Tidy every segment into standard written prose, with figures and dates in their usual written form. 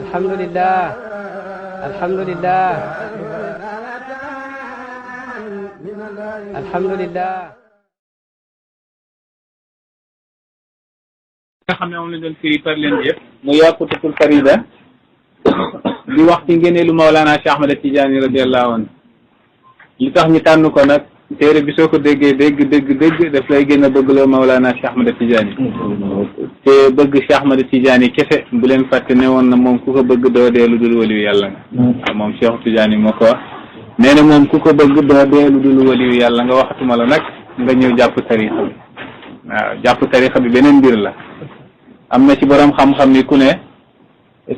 alhamdulillah alhamdulillah alhamdulillah. nga xam ne moom la doon firi par leen yëpp mu Yaqutatul Farida di wax ci ngëneelu Mawlana Cheikh Ahmad Tidiane radiyallahu anhu li tax ñu tànn ko nag téere bi soo ko déggee dégg daf lay gën a bëggloo Mawlana Cheikh Ahmad Tidiane te bëgg Cheikh Ahmad Tidiane kese bu leen fàtte ne woon na moom ku ko bëgg doo dee lu dul waliyu yàlla nga waaw moom Cheikh Tidiane moo ko wax nee na moom ku ko bëgg doo dee lu dul waliyu yàlla nga waxatuma la nag nga ñëw jàpp tarixa bi waaw jàpp tarixa bi beneen mbir la am na ci borom xam-xam ni ku ne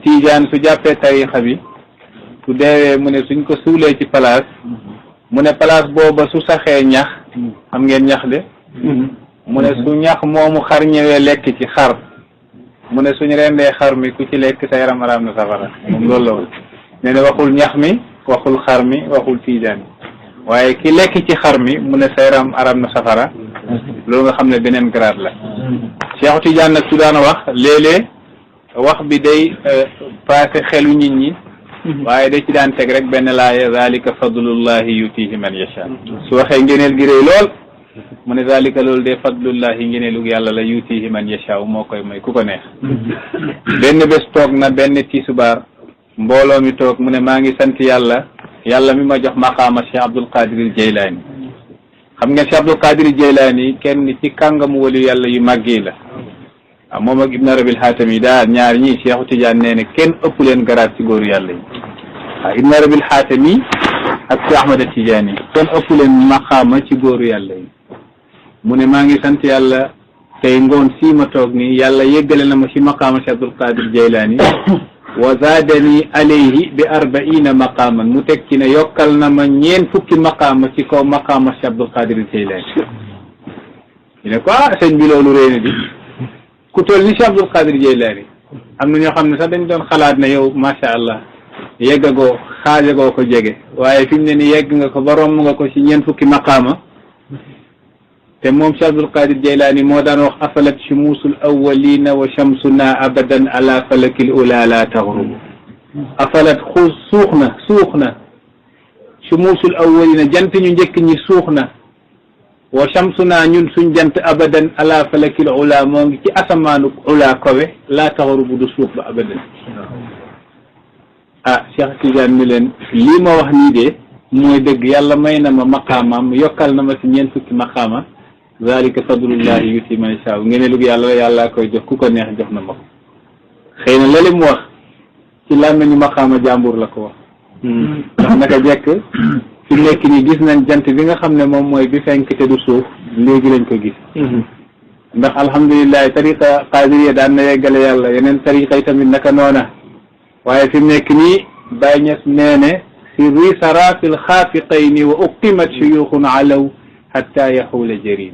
Tidiane su jàppee tarixa bi su deewee mu ne suñ ko suulee ci place mu ne place booba su saxee ñax xam ngeen ñax de mu ne su ñax moomu xar ñëwee lekk ci xar mu ne suñu rendee xar mi ku ci lekk sa yaram araam na safara moom loolu la woon nee na waxul ñax mi waxul xar mi waxul Tidiane waaye ki lekk ci xar mi mu ne sa yaram araam na safara loolu nga xam ne beneen grade la Cheikh Tidiane nag su daan wax léeg-léeg wax bi day passé xelu nit ñi waaye da ci daan teg rek benn laaya zalika fadlullahi yutihi man yasha su waxee ngeneel gi réy lool mu ne zalika loolu de fadlullahi ngeneelug yàlla la yutihi man yasha moo koy may ku ko neex benn bés toog na benn tisubaar mbooloo mi toog mu ne maa ngi sant yàlla mi ma jox maqaama Cheikh Abdul Qadir Jeylaani xam ngeen Cheikh Abdul Qadir Jeylaani kenn ci kàngamu wali yàlla yu màgg yi la waaw moom ak Ibn Arabil Xaatami daal ñaar ñii Cheikh Tidiane nee na kenn ëpp leen garaat ci góoru yàlla yi waaw Ibn Arabil Xaatami ak Cheikh Ahmad Tidiane kenn ëpp leen maqaama ci góoru yàlla yi mu ne maa ngi sant yàlla tey ngoon sii ma toog nii yàlla yëggale na ma ci maqaama Cheikh Abdul Qadir Jeylaani wa zaadani alayhi bi 40 maqaaman mu teg ci ne yokkal na ma 4 fukki maqaama ci kaw maqaama Cheikh Abdul Qadir Jeylaani ñu ne ko sëñ bi loolu réy na di ku toll ni Cheikh Abdul Qadir Jeylaani am na ñoo xam ne sax dañ doon xalaat ne yow macha allah yeggagoo xaajagoo ko jege waaye fi mu ne ni yegg nga ko ba romb nga ko ci 4 fukki maqaama te moom Cheikh Abdul Qadir Jeylaani moo daan wax afalat shumuusul awwalina wa shamsuna abadan ala falakil ula la taxrubu afalat suux na shumuusul awwalina jant ñu njëkk ñi suux na wa shamsuna ñun suñ jant abadan ala falakil ula moo ngi ci asamaanu ula kowe la taxrubu du suux ba abadan Cheikh Tidiane ni leen lii ma wax nii de mooy dëgg yàlla may na ma maqaamaam yokkal na ma ci 4 fukki maqaama zalika fadlullahi yuti man yashaa ngeneelug yàlla koy jox ku ko neex jox na ma ko xëy na lali mu wax ci làmmiñu maqaama jàmbur la ko wax ndax naka jekk fi nekk nii gis nañ jant bi nga xam ne moom mooy bi fenk te du suuf léegi lañ ko gis ndax alhamdulilah tariqa qadiriya daan na yeggale yàlla yeneen tariqa yi tamit naka noona waaye fi mu nekk nii Baay Ñas nee ne sirri sarafil xaafiqayni wa uqimat shuyukhun alaw hatta yaxuula jarid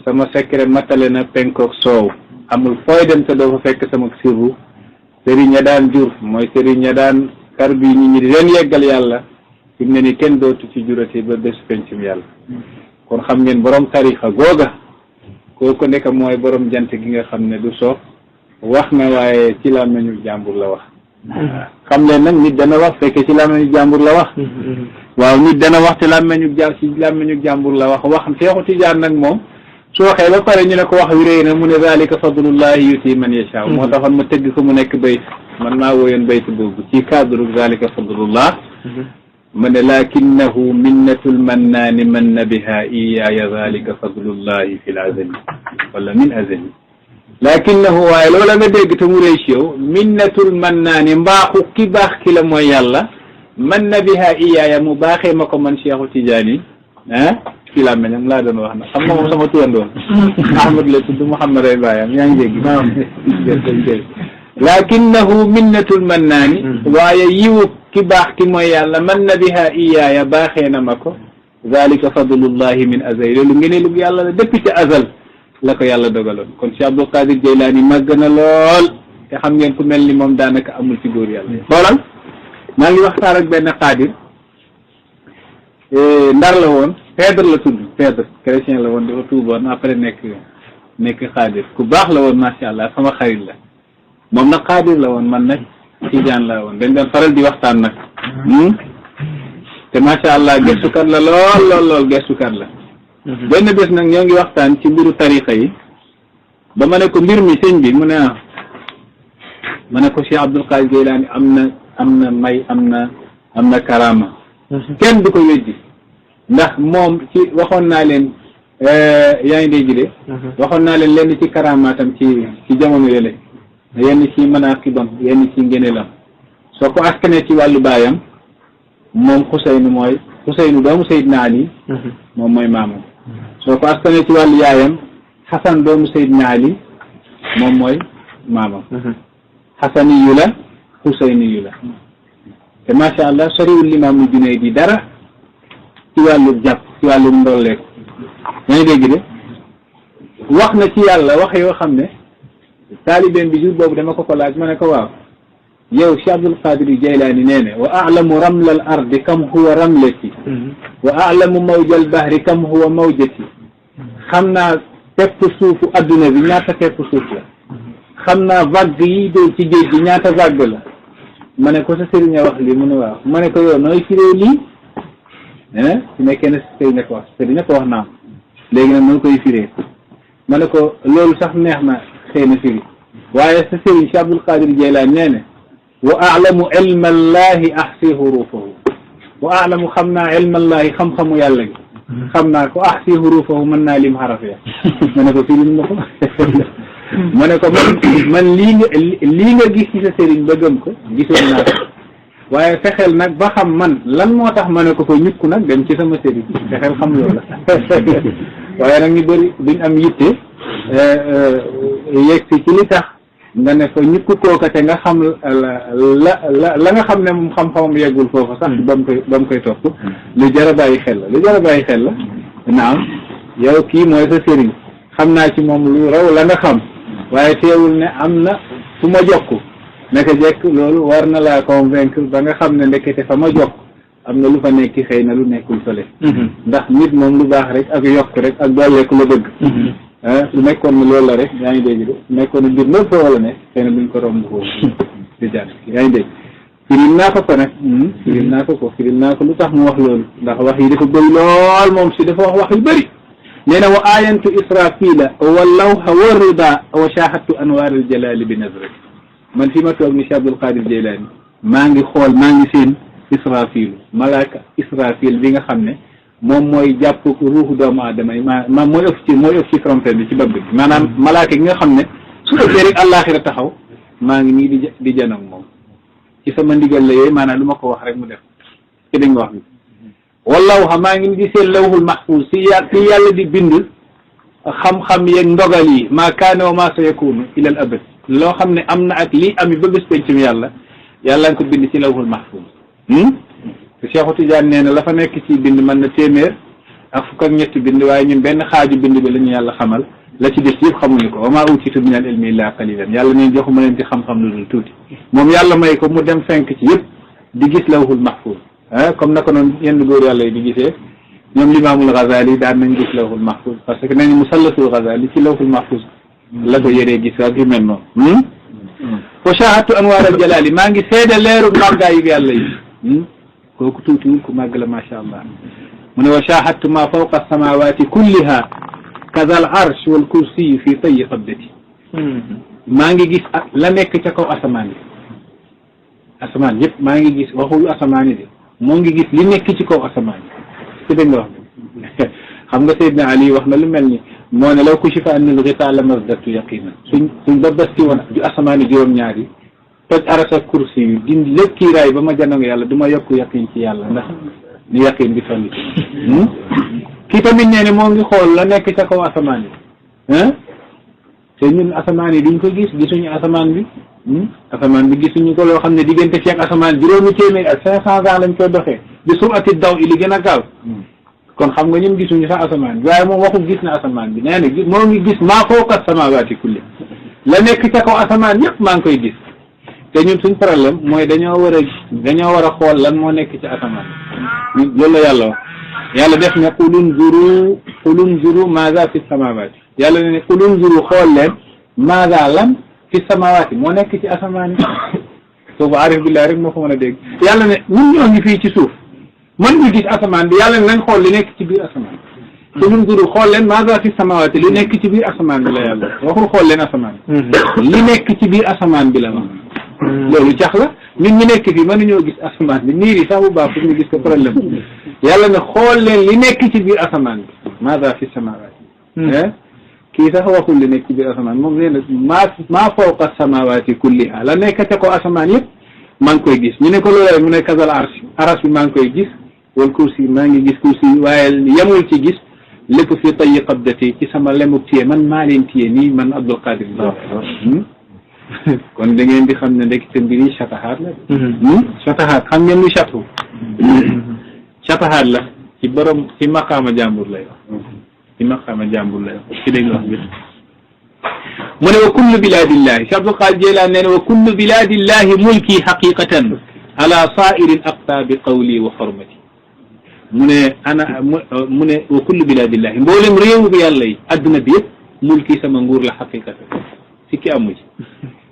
sama secret matale na penkook soow amul fooy dem te doo fa fekk sama sirru sëriñ ña daan jur mooy sëriñ ña daan kar bi ñi di leen yeggal yàlla fi mu ne ni kenn dootu ci jurati ba bés pencum yàlla kon xam ngeen borom tarixa googa kooku nekk mooy borom jant gi nga xam ne du soof wax na waaye ci làmmiñu jàmbur la wax xam leen nag nit dana wax fekke ci làmmiñu jàmbur la wax waaw nit dana wax te làmmiñu jàmbur la wax Seexu Tijaan nag moom su waxee ba pare ñu ne ko wax wi réy na mu ne zalika fadlullahi yuti man yasha moo taxoon ma tëgg ko mu nekk bayt man maa wooyoon bayt boobu ci cadre zalika fadlullah ma ne lakinnahu minnatul mannaani manna biha iyaaya zalika fadlullahi fil azali wala min azali lakinnahu waaye loola nga dégg te mu réy ci yow minnatul mannaani mbaaxu ki baax ki la mooy yàlla manna biha iyaaya mu baaxee ma ko man Seexu Tijaani ci laa meñam laa doon wax na xam nga moom sama turandoon Ahmad la tudd Muhammad ay baayam yaa ngi dégg lakinnahu minnatul mannaani waaye yiwu ki baax ki mooy yàlla manna biha iyaaya baaxee na ma ko zalika fadlullahi min azal loolu ngeneelug yàlla la depuis ci azal la ko yàlla dogaloon kon Cheikh Abdul Qadir Jeylaani màgg na lool te xam ngeen ku mel ni moom daanaka amul ci góor yàlla xoolal maa ngi waxtaan ak benn xaadir Ndar la woon Pedre la tudd Pedre chrétien la woon dafa tuuboon après nekk nekk xaadir ku baax la woon macha allah sama xarit la moom nag xaadir la woon man nag tijaan la woon dañ doon faral di waxtaan nag te macha allah gëstukat la lool gëstukat la benn bés nag ñoo ngi waxtaan ci mbiru tariqa yi ba ma ne ko mbir mi sëñ bi mu ne ma ne ko Cheikh Abdul Qadir Jeylaani am na may am na karama kenn du ko weddi ndax moom ci waxoon naa leen yaa ngi dégg de waxoon naa leen lenn ci karamaatam ci jamono yële yenn ci manaqibam yenn ci ngëneelam soo ko askanee ci wàllu baayam moom Xuseynu doomu Seydina Ali moom mooy maamam soo ko askanee ci wàllu yaayam Xasan doomu Seydina Ali moom mooy maamam Xasani yu la Xuseyni yu la te macha allah soriwul Limaamul Junayd di dara ci wàllu jàpp ci wàllu ndolleeku yaa ngi dégg de wax na ci yàlla wax yoo xam ne taalibeem bi jour boobu dama ko laaj ma ne ko waaw yow Cheikh Abdul Qadir Jeylaani nee ne wa a'lamu ramlal ardi kam huwa ramlati wa a'lamu mawjal bahri kam huwa mawjati xam naa tepp suufu adduna bi ñaata tepp suuf la xam naa vague yi dee ci géej gi ñaata vague la ma ne ko sa sëriñ a wax lii mu ne waaw ma ne ko yow nooy firee lii su nekkee ne sëriñ a ko wax sëriñ a ko wax naam léegi nag nooy koy firee ma ne ko loolu sax neex na xëy na firi waaye sa sëriñ Cheikh Abdul Qadir Jeylaani nee ne wa a'lamu ilma allahi ahsi hurufahu wa a'lamu xam naa ilma allahi xam-xamu yàlla gi xam naa ko ahsi hurufahu mën naa lim xaraf ya ma ne ko firil ma ko ma ne ko man lii nga gis ci sa sëriñ ba gëm ko gisoon naa ko waaye fexeel nag ba xam man lan moo tax ma ne ko fa ñukku nag dem ci sama sëriñ fexeel xam loola waaye nag ñu bëri duñ am yitte yegg si ci li tax nga ne fa ñukku kooka te nga xam la nga xam ne moom xam-xamam yeggul foofa sax ba mu koy topp lu jar a bàyyi xel la naam yow kii mooy sa sëriñ xam naa ci moom lu raw la nga xam waaye teewul ne am na fu ma jokk naka jekk loolu war na laa convaincre ba nga xam ne ndekete fa ma jokk am na lu fa nekk xëy na lu nekkul fële ndax nit moom lu baax rek ak yokk rek ak dolleeku la bëgg su nekkoon ne loolu la rek yaa ngi dégg de su nekkoon ne mbir lépp fa wala ne xëy na buñ ko romb foofu di jàdd yaa ngi dégg firil naa ko nag firil naa ko lu tax mu wax loolu ndax wax yi dafa bëri lool moom si dafa wax yu bëri nee na wa ayantu israfila wa lawha wa rida wa shahadtu anwaar al jalali bi nazrati man fi ma toog ni Cheikh Abdul Qadir Jeylaani maa ngi seen israfilu malaaka israfil bi nga xam ne moom mooy jàpp ruuxu doomu aadama yi ma mooy ëf ci trompette bi ci bopp bi maanaam malaaka gi nga xam ne su ëppee rek àllaaxira taxaw maa ngi nii di janoog moom ci sama ndigal la yooyu maanaam lu ma ko wax rek mu def ci dañ nga wax ni wallaahu maa ngi ni di seen lawhul mahfuz si yàlla di bind xam-xam yeeg ndogal yi maa kaane wa maa sa yakunu ilal abad loo xam ne am na ak lii am yi ba bés pencum yàlla nga ko bind ci lawhul mahfuz te Cheikhu Tidiane nee na la fa nekk ci bind mën na téeméer ak fukk ak ñetti bind waaye ñun benn xaaju bind bi la ñu yàlla xamal la ci des yëpp xamuñu ko wa maa utiitu min al ilmi illa qalilan yàlla neen joxuma leen ci xam-xam lu dul tuuti moom yàlla may ko mu dem fenk ci yëpp di gis lawhul mahfuz comme naka noonu yenn góor yàlla yi di gisee ñoom limaamul Ghazali daan nañ gis lawhul mahfuz parce que nañu musallasul Ghazali ci lawhul mahfuz la ko yëree gis ak yu mel noonu wa shahadtu anwaar al jalali maa ngi seede leeru màggaayu yàlla yi kooku tuutiwul ku màgg la macha allah mu ne wa shahadtu ma fawqa samawati kulliha kaza al arsh wal kursiyu fi tayyi qabdati maa ngi gis la nekk ca kaw asamaan yëpp maa ngi gis waxul asamaan yi de moo ngi gis li nekk ci kaw asamaan yi ci dégg nga wax xam nga Seydina Ali wax na lu mel ni moo ne law kushifa anni l-ghitaa la mazdadtu yaqinan suñ ba basti woon ju asamaan yi juróom-ñaar yi toj arasa kursi yi dindi lépp kiiraay ba ma janoog yàlla du ma yokk yaqin ci yàlla ndax ni yaqin bi toll ci kii tamit nee ne moo ngi xool la nekk ca kaw asamaan yi te ñun asamaan yi duñ ko gisuñu asamaan bi gisuñu ko loo xam ne diggante fi ak asamaan juróomi téeméer ak 500 ans lañ koy doxee bi sur'ati daw li gën a gaaw kon xam nga ñun gisuñu sax asamaan bi waaye moom waxu gis na asamaan bi nee na moo ngi gis maa fawqa samaawaati kulli la nekk ca kaw asamaan yëpp maa ngi koy gis te ñun suñ problème mooy dañoo war a xool lan moo nekk ci asamaan loolu la yàlla wax yàlla def ne qul unzuru maaza fi samaawaati yàlla ne qul unzuru xool leen maaga lan fi samawaati moo nekk ci asamaan yi soobu arif billahi rek moo ko mën a dégg yàlla ne ñun ñoo ngi fii ci suuf man ñu gis asamaan bi yàlla ne nañ xool li nekk ci biir asamaan qul unzuru xool leen maaga fi samawaati li nekk ci biir asamaan bi la yàlla waxul xool leen asamaan li nekk ci biir asamaan bi la wax loolu cax la ñun ñu nekk fii mënuñoo gis asamaan bi niir yi sax bu baax pour ñu gis ko problème yàlla ne xool leen li nekk ci biir asamaan bi maaga fi samawaati kii sax waxul li nekk ci biir asamaan moom nee na maa fawqa samawaati kulliha la nekk ca ko asamaan yëpp maa ngi koy gis ñu ne ko loolu mu ne kasal aras bi maa ngi koy gis wal kursi maa ngi gis kursi waaye yemul ci gis lépp fi tayyi qabdati ci sama lemuk téye man maa leen téye nii man Abdul Qadir kon da ngeen di xam ne ndekete mbir yi chatahaat la chatahaat xam ngeen lu chatu chatahaat la ci borom ci maqaama jàmbur lay wax ci maqaama jàmbur lay wax ci dégg nga wax bi mu ne wa kullu biladillahi Cheikh Abdul Qadir Jeylaan nee na wa kullu biladillahi mulki haqiqatan ala saa'iri al aqtaabi qawli wa xormati mu ne mu ne wa kullu biladillahi mboolem réewu bi yàlla yi adduna bi yëpp mulki sama nguur la haqiqatan si ki amu ci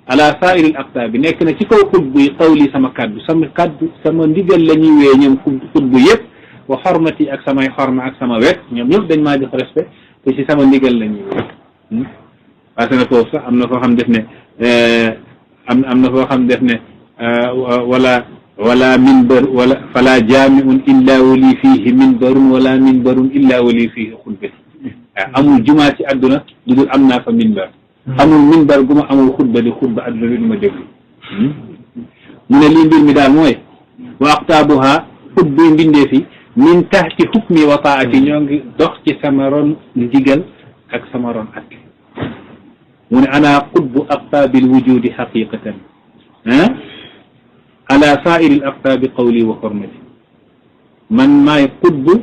ala saa'iri al aqtaabi nekk na ci kaw xutbu yi qawli sama kaddu sama ndigal la ñuy wee ñoom xutbu yëpp wa xormati ak samay xorma ak sama wet ñoom ñëpp dañ maa jox respect te ci sama ndigal la ñuy wee parce que foofu sax am na foo xam def ne am na foo xam def ne wala minbar wala fala jaamiun illa wali fiihi minbarun wala minbarun illa wali fiihi xutbati amul jumaa ci àdduna lu dul am naa fa minbar amul minbar gu ma amul xutba di xutba àdduna bi du ma déglu mu ne lii mbir mi daal mooy wa aqtaabuha xutbuy mbindee fi min taxti xukmi wa taati ñoo ngi dox ci sama ron ndigal ak sama ron at mu ne ana qutbu aqtaabil wujudi xaqiqatan ala saairi al aqtaabi qawli wa xormati man maay xutbu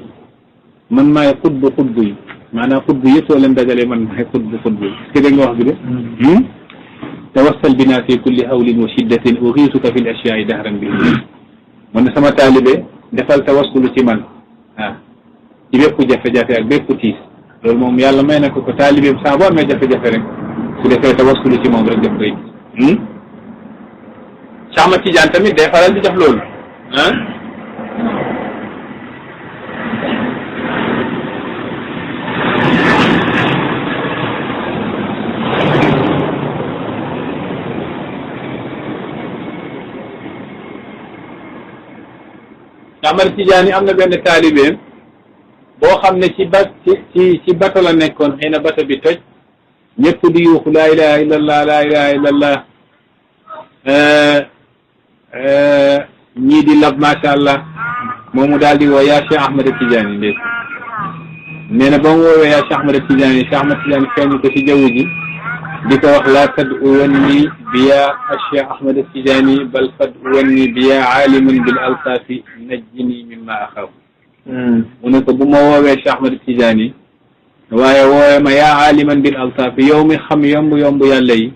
yi maanaam xutbu yëpp soo leen dajalee man maay xutbu yi est-ce que dégg nga wax bi de tawassal bina fi kulli hawlin wa shiddatin uxiisuka fi l ashyaai dahran bi mu ne sama taalibe defal tawassulu ci man ci bépp jafe-jafe ak bépp tiis loolu moom yàlla may na ko taalibeem saa boo amee jafe-jafe rek su defee tawassulu ci moom rek def koy gis Cheikh Ahmad Tidiane tamit day faral di def loolu Cheikh Ahmad Tidiane am na benn taalibeem boo xam ne ci bato la nekkoon xëy na bato bi toj ñëpp di yuuxu laa ilaha illallah laa ilaha illallah ñii di lab macha allah moomu daal di woo yaa Cheikh Ahmad Tidiane ndéet nee na ba mu woowee yaa Cheikh Ahmad Tidiane Cheikh Ahmad Tidiane feeñ ko ci jaww ji di ko wax laa tad'uwanni bi yaa Cheikh Ahmad Tidiane bal fad'uwanni bi yaa aaliman bil alsaafi najjini mimma axaafu mu ne ko bu ma woowee Cheikh Ahmad Tidiane waaye woowee ma yaa aaliman bil alsaafi yow mi xam yomb yàlla yi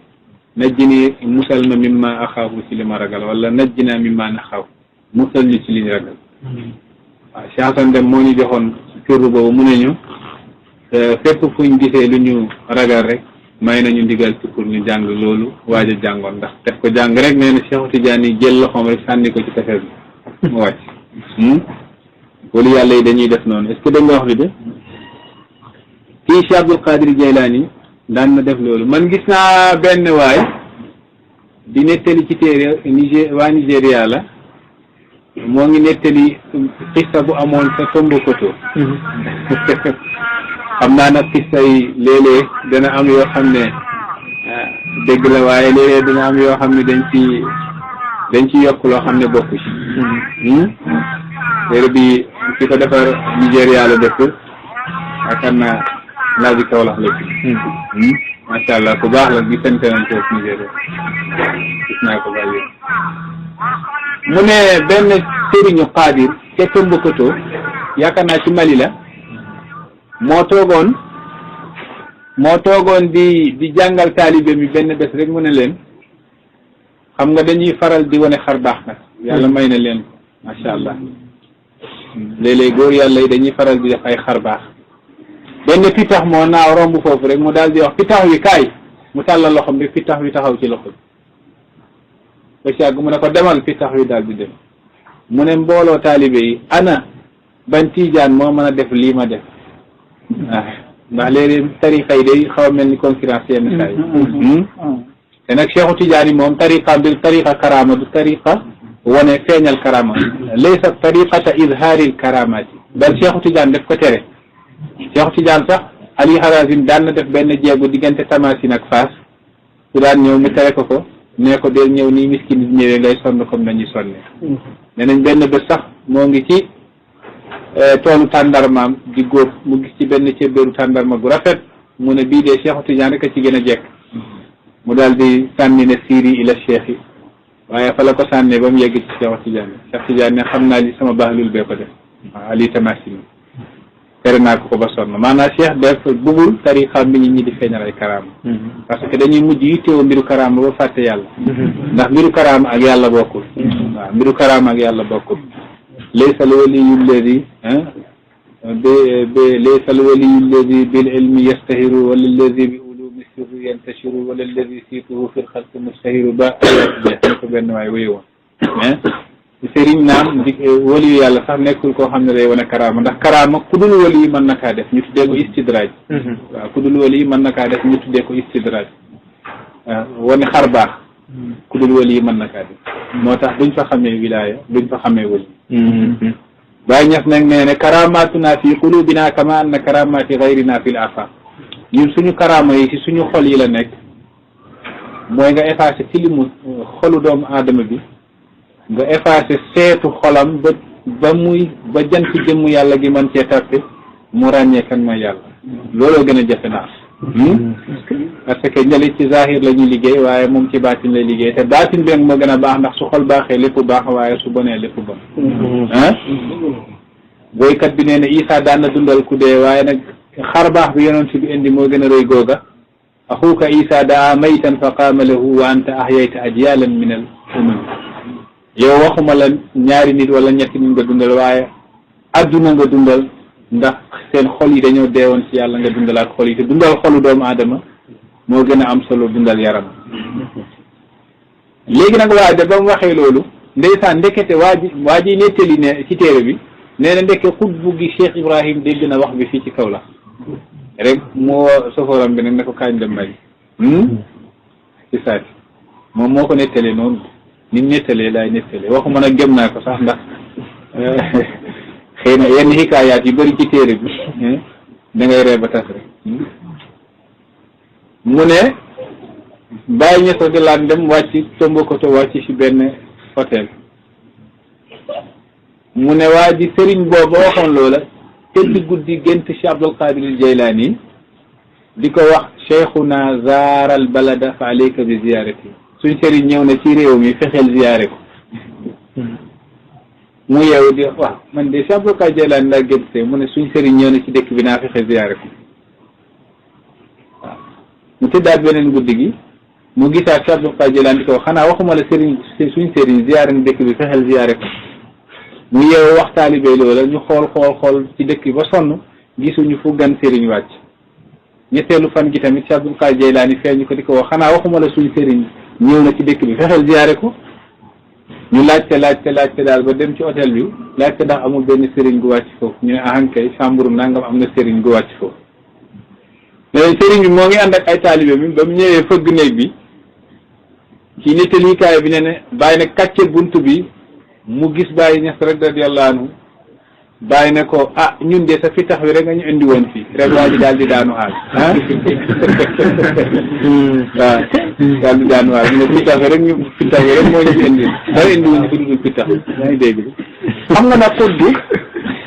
najjini musal ma mimma axaafu ci li ma ragal wala najjina mimma naxaafu musal ñu ci li ñu ragal waaw Cheikh Hassane Dème moo ñu joxoon sirru boobu mu ne ñu fépp fu ñu gisee lu ñu ragal rek may nañu ndigal ci pour ñu jàng loolu waaj a jàngoon ndax def ko jàng rek nee na Cheikh Tidiane yi jël loxoom rek sànni ko ci tefes bi mu wàcc wala yàlla yi dañuy def noonu est-ce que da nga wax li de kii Cheikh Abdul Qadir Jeylaani daan na def loolu man gis naa benn waay di nettali ci téere waa Nigéria la moo ngi nettali xissa bu amoon sa Tombouctou xam naa nag xissa yi léeg-léeg dana am yoo xam ne dëgg la waaye léeg-léeg dana am yoo xam ne dañ ci yokk loo xam ne bokku ci téere bi ki ko defar Nigéria la dëkk yaakaar naa laa ji Kaolack la ci macha allah ku baax la gisante nañ ko Nigéria gis naa ko bàyyi mu ne benn sëriñu Xaadir ca Tombouctou yaakaar naa ci Mali la moo toogoon di jàngal taalibe mi benn bés rek mu ne leen xam nga dañuy faral di wane xar baax nag yàlla may na leen ko macha allah léeg-léeg góor yàlla yi dañuy faral di def ay xar baax benn pitax moo naaw romb foofu rek mu daal di wax pitax wi kaay mu tàllal loxoom rek pitax wi taxaw ci loxo bi ba si yàgg mu ne ko demal pitax wi daal di dem mu ne mbooloo taalibe yi ana ban tiijaan moo mën a def lii ma def ndax léegi tariqa yi day xaw a mel ni concurrence yenn saa yi te nag Cheikhu Tidiane yi moom tariqa bi tariqa karama du tariqa wane feeñal karama laysa tariqata izhaaril karamati bal Cheikhu Tidiane def ko tere Cheikhu Tidiane sax Ali Harazim daan na def benn jéego diggante Tamasine ak Fass su daan ñëw mu tere ko ko nee ko del ñëw nii miskin di ñëwee ngay sonn comme nañuy sonnee nee nañ benn bés sax moo ngi ci toolu tàndarmaam di góob mu gis ci benn cébéeru tàndarma gu rafet mu ne bii dee Cheikhu Tidiane rek a ci gën a jekk mu daal di sànni ne siiri ila cheikh yi waaye fa la ko sànnee ba mu yegg ci Cheikhu Tidiane Cheikh Tidiane ne xam naa li sama baax lul bee ko def waaw Ali Tamasine tere naa ko ba sonn maanaam cheikh def bëggul tariqaam bi nit ñi di feeñal ay karaama parce que dañuy mujj yittewoo mbiru karaama ba fàtte yàlla ndax mbiru karaama ak yàlla bokkul waaw mbiru karaama ak yàlla bokkul laysa al waliyu alladi laysa al waliyu alladi bil ilmi yastahiru wala alladi bi ulumi sirri yantashiru wala alladi siituhu fi lxalqi mustahiru ba ayat ne ko benn waay wéy woon sëriñ naam di waliyu yàlla sax nekkul koo xam ne day wane karaama ndax karaama ku dul waliyu mën na kaa def ñu tuddee ko istidraaj waaw ku dul waliyu mën na kaa def ñu tuddee ko istidraaj waaw wane xar baax ku dul waliyu mën na kaa def moo tax duñ fa xamee wilaaya duñ fa xamee wali Baay Ñas nag nee ne karaamatuna fi qulubina kama anna karamati gayrina fil afaq ñun suñu karaama yi ci suñu xol yi la nekk mooy nga effacé tilimu xolu doomu aadama bi nga effacé seetu xolam ba jant jëmm yàlla gi mën cee tàppe mu ràññee kan mooy yàlla looloo gën a jafe naa parce que njëli ci zahir la ñuy liggéey waaye moom ci baatin lay liggéey te baatin bi moo gën a baax ndax su xol baaxee lépp baax waaye su bonee lépp bon boykat bi nee na Isa daan na dundal ku dee waaye nag xar baax bi yonent bi indi moo gën a rëy googa axuuka Isa daa maytan fa qaama lahu wa anta ahyayta ajyalan min al umam yow waxuma la ñaari nit wala ñetti nit nga dundal waaye adduna nga dundal ndax seen xol yi dañoo deewoon ci yàlla nga dundalaat xol yi te dundal xolu doomu aadama moo gën a am solo dundal yaram léegi nag waaye da ba mu waxee loolu ndeysaan ndekete waa ji nettali ne ci téere bi nee na ndekke xutbu gi Cheikh Ibrahim dégg na wax bi fii ci kaw la rek moo soforam bi nag ne ko kaañ dem may ci saati moom moo ko nettalee noonu nit nettalee laay nettalee waxuma nag gëm naa ko sax ndax xëy na yenn xikaayaat yu bëri ci téere bi da ngay ree ba tas rek mu ne bàyyi ña sax di laan dem wàcc Tombokoto wàcc ci benn hôtel mu ne waa ji sëriñ booba waxoon loola tëdd guddi gént Cheikh Abdul Qadir Jaylaani di ko wax cheikhuna zaaral balada fa alayka bi ziyarati suñ sëriñ ñëw na ci réew mi fexeel ziyaare ko mu yeewu di waaw man de Cheikh Abdul Qadir Jaylaani laa génte mu ne suñ sëriñ ñëw na ci dëkk bi naa fexe ziyaare ko waaw mu tëddaat beneen guddi gi mu gisaat Cheikh Abdul Qadir Jaylaani di ko xanaa waxuma la sëriñ suñ sëriñ ziyaare na dëkk bi fexeel ziyaare ko mu yeewu wax taalibe loola ñu xool ci dëkk bi ba sonn gisuñu fu gan sëriñ wàcc ñetteelu fan gi tamit Cheikh Abdul Qadir Jaylaani feeñu ko di ko wax xanaa waxuma la suñ sëriñ ñëw na ci dëkk bi fexeel ziyaare ko ñu laajte daal ba dem ci hôtel bi laajte ndax amul benn sëriñ gu wàcc foofu ñu ne ahankay chambre nangam am na sëriñ gu wàcc foofu mais sëriñ bi moo ngi ànd ak ay taalibe mi ba mu ñëwee fëgg néeg bi ci nettalikaay bi ne ne bàyyi ne kàcce bunt bi mu gis Baye Ñas rek radiyallahu anhu bàyyi ne ko ah ñun de sa fi tax wi rek nga ñu indi woon fii rek waa ji daal di daanu aal ah waaw daal di daanu aal ñu ne fi tax wi rek moo ñu fi indi dara indi wuñu fi dudul fi tax yaa ngi dégg xam nga nag xut bi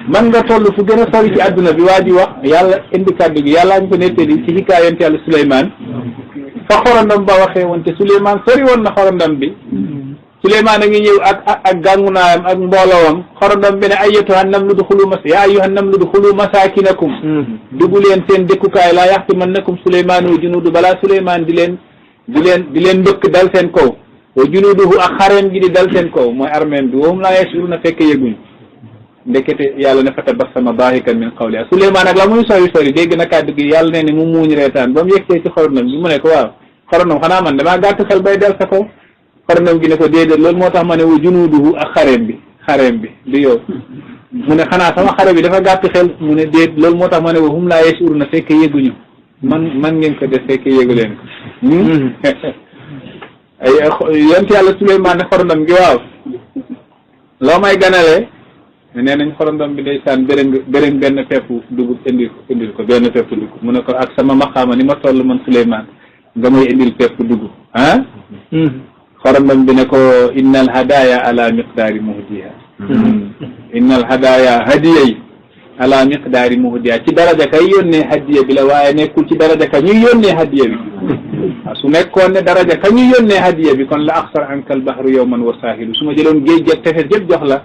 man nga toll fu gën a sori ci àdduna bi waa ji wax yàlla indi kàddu gi yàllaa ñu ko nettali ci xikaaya yonent yàlla Suleymaan fa xorondam ba waxee woon te Suleymaan sori woon na xorondam bi Suleymaan a ngi ñëw ak gàngunaayam ak mbooloowam xorondom bi ne ayyatuhan namlu duxulu yaa ayyuhan namlu duxulu masakinakum dugg leen seen dëkkukaay laa yaxtimannakum Suleymaan wa junuudu balaa Suleymaan di leen mbëkk dal seen kaw wa junuuduhu ak xareem gi di dal seen kaw mooy armeem bi wahum laa yash'uruuna fekk yëguñ ndekete yàlla ne fa tabassama daahikan min qawliha. Suleymaan nag la muy sori dégg na kàddu gi yàlla ne ni mu muuñ reetaan ba mu yegsee ci xorondom bi mu ne ko waaw xorondom xanaa man damaa gàtt xel bay del sa kaw. xorondom gi ne ko déedéet loolu moo tax ma ne wu junuuduhu ak xareem bi du yow mu ne xanaa sama xare bi dafa gàtt xel mu ne déet loolu moo tax ma ne wa hum laa yash'uruuna fekk yëguñu man ngeen ko def fekk yëgu leen ko yonent yàlla Suleymaan ne xorondom gi waaw loo may ganalee nee nañ xorondom bi ndeysaan bërëng benn pepp dugub indil ko benn pepp dugub mu ne ko ak sama maqaama ni ma toll man Suleymaan nga may indil pepp dugub xorondom bi ne ko innal hadaya ala miqdaari muhdiha innal hadaya hadiyay ala miqdaari muhdiha ci daraja kay yónnee hadiya bi la waaye nekkul ci daraja ka ñuy yónnee hadiya bi su nekkoon ne daraja ka ñuy yónnee hadiya bi kon la axsar ankal bahru yawman wa saahilu su ma jëloon géej gi tefes yëpp jox la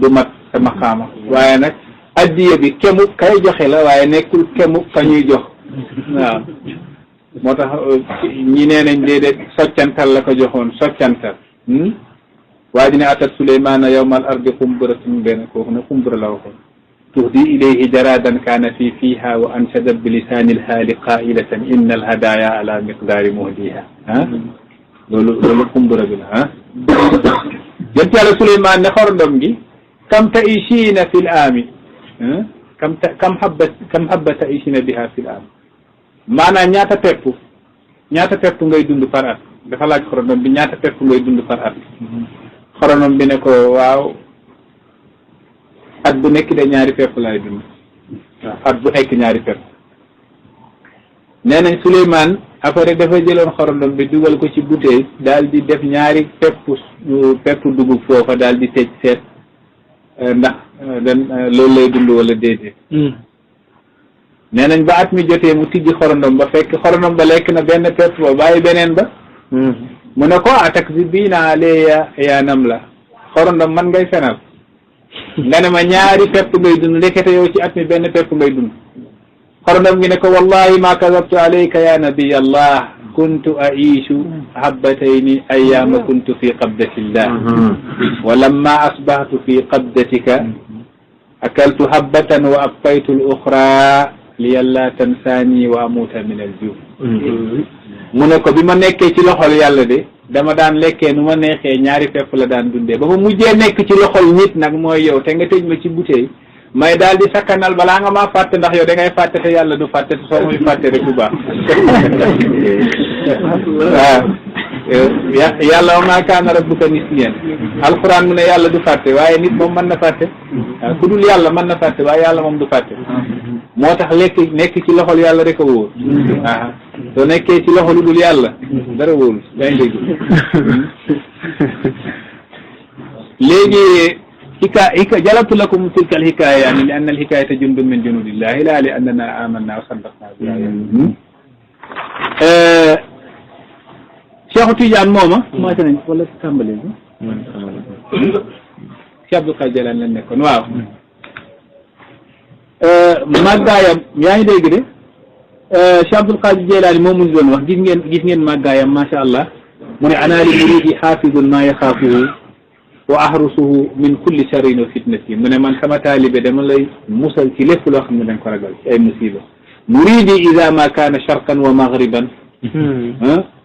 du mat sa maqaama waaye nag hadiya bi kemu kay joxe la waaye nekkul kemu ka ñuy jox waaw moo tax ñi nee nañ déedéet soccantal la ko joxoon soccantal waa ji ne atat Suleymaana yawmal ardi xumburatun benn kooku ne xumbura la waxoon tuhdi ilayhi jaradan kaana fiiha wa anshadat bi lisaani lhaali qailatan inna alhadaya ala miqdaari muhdiha loolu xumbura bi la yonent Yàlla Suleymaan ne xorondom gi kam taishiina fi l aami kam habba taishiina biha fi l aami maanaam ñaata pepp ngay dund par at dafa laaj xorondom bi ñaata pepp ngay dund par at xorondom bi ne ko waaw at bu nekk de ñaari pepp laay dund waaw at bu nekk ñaari pepp nee nañ Suleymaan après dafa jëloon xorondom bi dugal ko ci bouteille daal di def ñaari pepp dugub foofa daal di tëj seet ndax loolu lay dund wala déedéet nee nañ ba at mi jotee mu tijji xorondom ba fekk xorondom ba lekk na benn pepp ba bàyyi beneen ba mu ne ko atakzibiina alayya yaa namla xorondom man ngay fenal nga ne ma ñaari pepp ngay dund ndekete yow ci at mi benn pepp ngay dund xorondom gi ne ko wallahi ma kazabtu alayka ya nabiy allah kuntu aishu habbatayni ayyaama kuntu fi qabdatillah wa lamma asbahtu fi qabdatika akaltu habbatan wa abqaytu al-ukhra liyalla tansaani wa amuuta min al-juu mu ne ko bi ma nekkee ci loxol yàlla de dama daan lekkee nu ma neexee ñaari pepp la daan dundee ba ma mujjee nekk ci loxol nit nag mooy yow te nga tëj ma ci bouteille may daal di sakkanal balaa nga maa fàtte ndax yow da ngay fàtte te yàlla du fàtte te soo muy fàtte rek du baax waaw yàlla wa maa kaana rabbuka nasiyan alquran mu ne yàlla du fàtte waaye nit moom mën na fàtte waaw ku dul yàlla mën na fàtte waaye yàlla moom du fàtte moo tax nekk ci loxol yàlla rek a wóor waaw soo nekkee ci loxo lu dul yàlla dara wóorul yaa ngi dégg léegi jalabtu lakum tilka alhikaya yani li anna alhikayata jundun min junudillahi la li annana amanna wa saddaqna biha Cheikh Tidiane mooma commencé nañ wala tàmbali Cheikh Abdul Qadir Jilani lañ nekkoon waaw màggaayam yaa ngi dégg de Cheikh Abdul Qadir Jilani moom mu doon wax gis ngeen màggaayam macha allah mu ne ana li muridi xaafidun ma yaxaafuhu wa ahrusuhu min kulli sharrin wa fitnatin mu ne man sama taalibe dama lay musal ci lépp loo xam ne dañ ko ragal ci ay musiba muridi ida ma kaana sharqan wa maghriban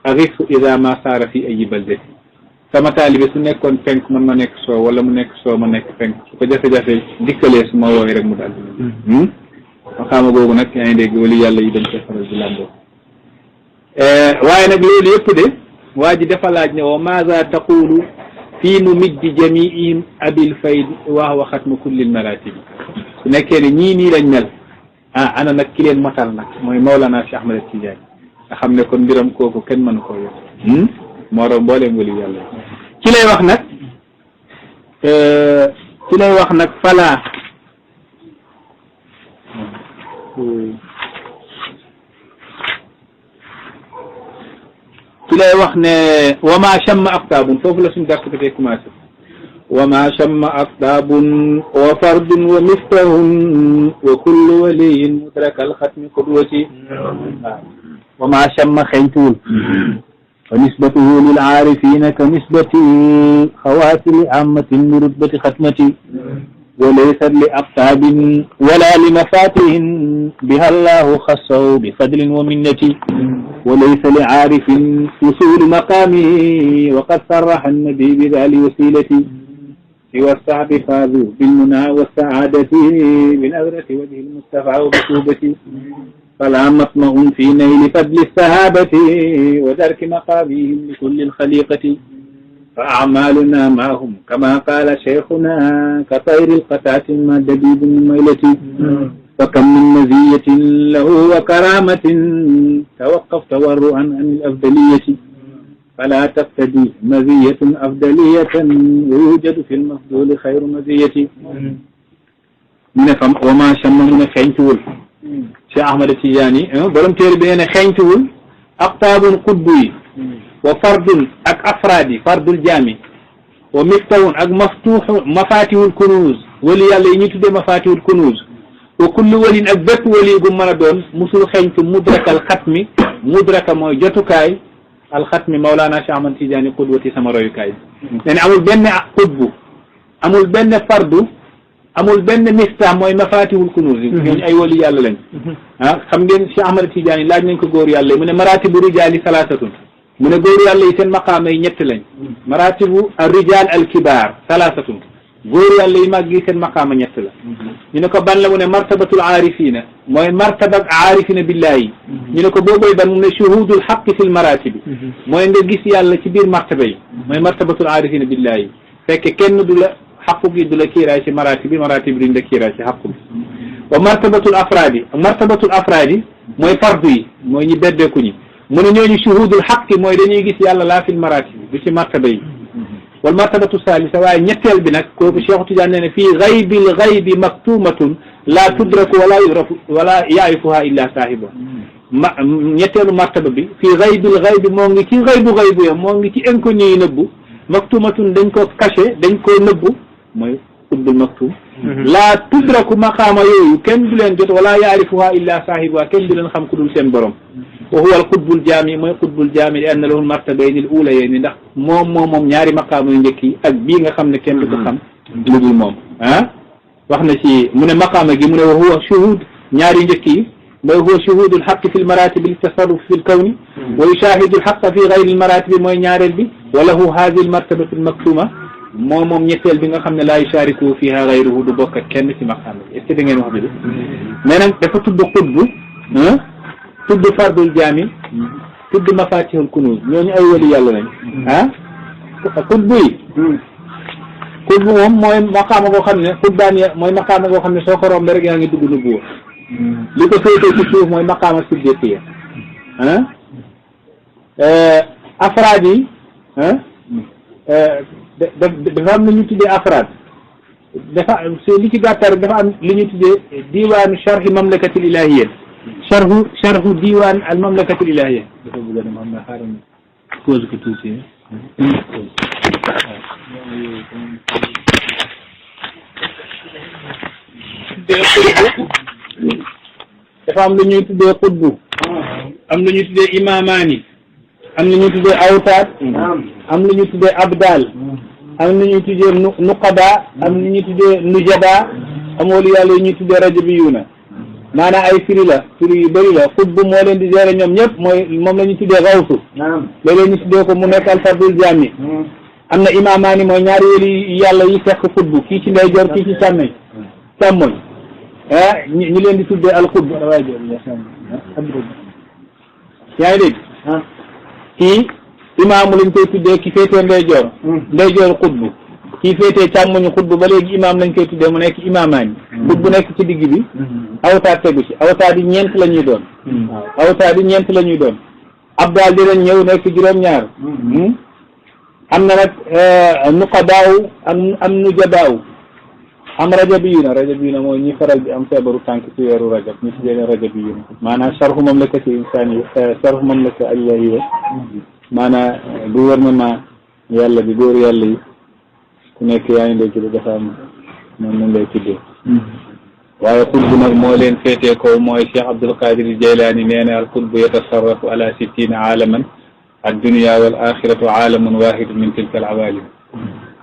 arifu ida ma saara fi ayi baldati sama taalibe su nekkoon penk man ma nekk soo wala mu nekk soo ma nekk penk su ko jafe-jafe dikkalee su ma woowee rek mu daal ma xaama googu nag yaa ngi dégg wali yàlla yi dañ koy faral di làmboo waaye nag loolu yëpp de waa ji dafa laaj ne wa maza taqulu fii mumiddi jamiihim abil faydi wa xatmu kullil maratibi su nekkee ne ñii nii lañ mel ana nag ki leen matal nag mooy Mawlana Cheikh Ahmed Tidiane nga xam ne kon mbiram kooku kenn mënu koo yor moo room mbooleem wali yàlla ci lay wax nag fala ci lay wax ne wama chamma aqtaabun foofu la suñu dàkk dafay commencé wama chamma aqtaabun wa fardun wa miftahun wa kullu waliyin mudraka alxatmi qudwati waaw wama chamma xeñtuwul wa nisbatuhu lil aarifina ka nisbati xawaatili ammatin li rutbati xatmati وليست لأقطاب ولا لمفاتيح بها الله خصه بفضل ومنة وليس لعارف وصول مقامه وقد صرح النبي بذا الوسيلة سوى الصعب فاذوا بالمنى والسعادة من أذرة وجه المصطفى وبصوبة فلا مطمع في نيل فضل السهابة ودرك مقامهم لكل الخليقة فأعمالنا معهم كما قال شيخنا كطير القتاة ما دبيب ميلة وكم من مزية له وكرامة توقف تورعا عن الأفضلية فلا تقتدي مزية أفضلية ويوجد في المفضول خير مزية من فم وما شم من خينتول Cheikh Ahmad Tidiane borom téere bi nee na xeeñtuwul aqtaabun qutbi wa fardun ak afraadi fardul jaami wa miftahun ak mafatihul kunuz wali yàlla yi ñu tuddee mafatihul kunuz wa kullu walin ak bépp wali gu mën a doon musul xeeñtu mudrakal xatmi mudraka mooy jotukaay alxatmi Mawlana Cheikh Ahmad Tidiane qudwati sama royukaay nee na amul benn qutbu amul benn fardu amul benn miftah mooy mafatihul kunuz yi ñooñu ay wali yàlla lañ xam ngeen Cheikh Ahmad Tidiane laaj nañ ko góor yàlla yi mu ne maratibu rijaali salaasatun mu ne góor yàlla yi seen maqaama yi ñett lañ maratibu rijal al kibar salaasatun góor yàlla yi màgg yi seen maqaama ñett la ñu ne ko ban la mu ne martabatul aarifina mooy martaba aarifina billahi ñu ne ko boobooy ban mu ne shuhudul xaqi fil maratibi mooy nga gis yàlla ci biir martaba yi mooy martabatul aarifina billahi fekk kenn du la xaqu gi du la kiiraay ci maratib bi duñ la kiiraay ci xaqu bi wa martabatul afraadi mooy fardu yi mooy ñi beddeeku ñi mu ne ñooñu shuhudul xaqi mooy dañuy gis yàlla laa fil maratib du ci martaba yi wal martabatu salisa waaye ñetteel bi nag kooku Cheikh Tidiane nee na fii gaybil gaybi maktumatun laa tudraku wala yaarifuha illa saahiba ñetteelu martaba bi fii gaybil gaybi moo ngi ci gaybu ya moo ngi ci inconnu yi nëbbu maktumatun dañ ko caché dañ ko nëbbu mooy qutbul maktum laa tudraku maqaama yooyu kenn du leen jot wala yaarifuha illa saahibuha kenn du leen xam ku dul seen borom wa huwa al qutbul jaami mooy qutbul jaami li anna lahu martabayni al ulayayni ndax moom ñaari maqaama yu njëkk yi ak bii nga xam ne kenn du ko xam lu dul moom wax na ci mu ne maqaama gi mu ne wa huwa shuhud ñaari njëkk yi mooy huwa shuhudul xaqi fi l maratibi li tasarruf fi l kawni wa yushahidu l xaqa fi gayri l maratibi mooy ñaareel bi wa lahu hadi l martabatu l maktuma moom ñetteel bi nga xam ne laa yushariku fiha gayruhu du bokk ak kenn ci maqaama bi est ce que da ngeen wax bi de mais nag dafa tudd xutbu tudd fardul jaami tudd mafatihul kunuz ñooñu ay wali yàlla lañ xutbu yi xutbu moom mooy maqaama goo xam ne xutbaan ya mooy maqaama goo xam ne soo ko rombe rek yaa ngi dugg nubuwa li ko féetee ci suuf mooy maqaama siddiqiya afraad yi dafa am lu ñu tuddee afraad dafa li ci gàttar dafa am li ñu tuddee diwaanu charhi mamlakatil ilahiyya charhu diwaan al mamlakatil ilahiyya dafa bëgg a dem xam nga xaaral pause ko tuuti dafa am lu ñuy tuddee xutbu am lu ñuy tuddee imamaani am lu ñuy tuddee awtaat am lu ñuy tuddee abdal am lu ñuy tuddee nuqada am lu ñuy tuddee nujaba am wali yàlla yi ñuy tuddee rajabiyuuna maanaam ay firi yu bëri la xutbu moo leen di gérer ñoom ñëpp moom la ñuy tuddee xawsu léeg-léeg ñu tuddee ko mu nekk alfardul jaami am na imamaani mooy ñaari wali yàlla yi fekk xutbu kii ci ndeyjoor kii ci càmmoñ ñu leen di tuddee alxutbu yaa ngi dégg kii imaamu lañ koy tuddee ki féetee ndeyjoor xutbu kii féetee càmmoñu xutbu ba léegi imaam lañ koy tuddee mu nekk imaamaani xutbu nekk ci digg bi awtaat tegu ci awtaat yi ñeent la ñuy doon awtaat yi ñeent la ñuy doon abdal dinañ ñëw nekk juróom-ñaar am na nag nuqadaaw am nujabaaw am rajabiyuuna mooy ñi faral di am feebaru tànk ci weeru rajab ñu tuddee leen rajabiyuuna maanaam sarfu mamlakati insani sarfu mamlaka allahiyya maanaam gouvernement yàlla bi góor yàlla yi ku nekk yaa ngi lay tuddee dafa am moom nañ lay tuddee waaye xutbu nag moo leen féetee kaw mooy Cheikh Abdul Qadir Jaylaani nee na al xutbu yatasarrafu ala 60 aalaman ad-dunya wal axiratu aalamun waahidun min tilka al awaalim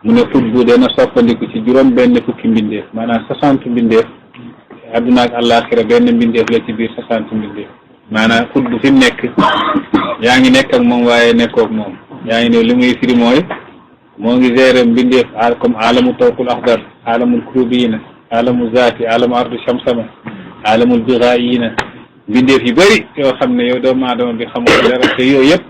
mu ne xutbu dana soppandiku ci juróom benn fukki mbindeef maanaam 60 mbindeef adduna ak àllaaxira benn mbindeef la ci biir 60 mbindeef maanaam xutbu fi mu nekk yaa ngi nekk ak moom waaye nekkook moom yaa ngi ne li muy firi mooy moo ngi gérer mbindeef comme alamu tawkul axdar alamul kurubiyina alamu zaati alamu ardu shamsama alamul biraayina mbindeef yu bëri yoo xam ne yow doomu aadama bi xamoo dara te yooyu yëpp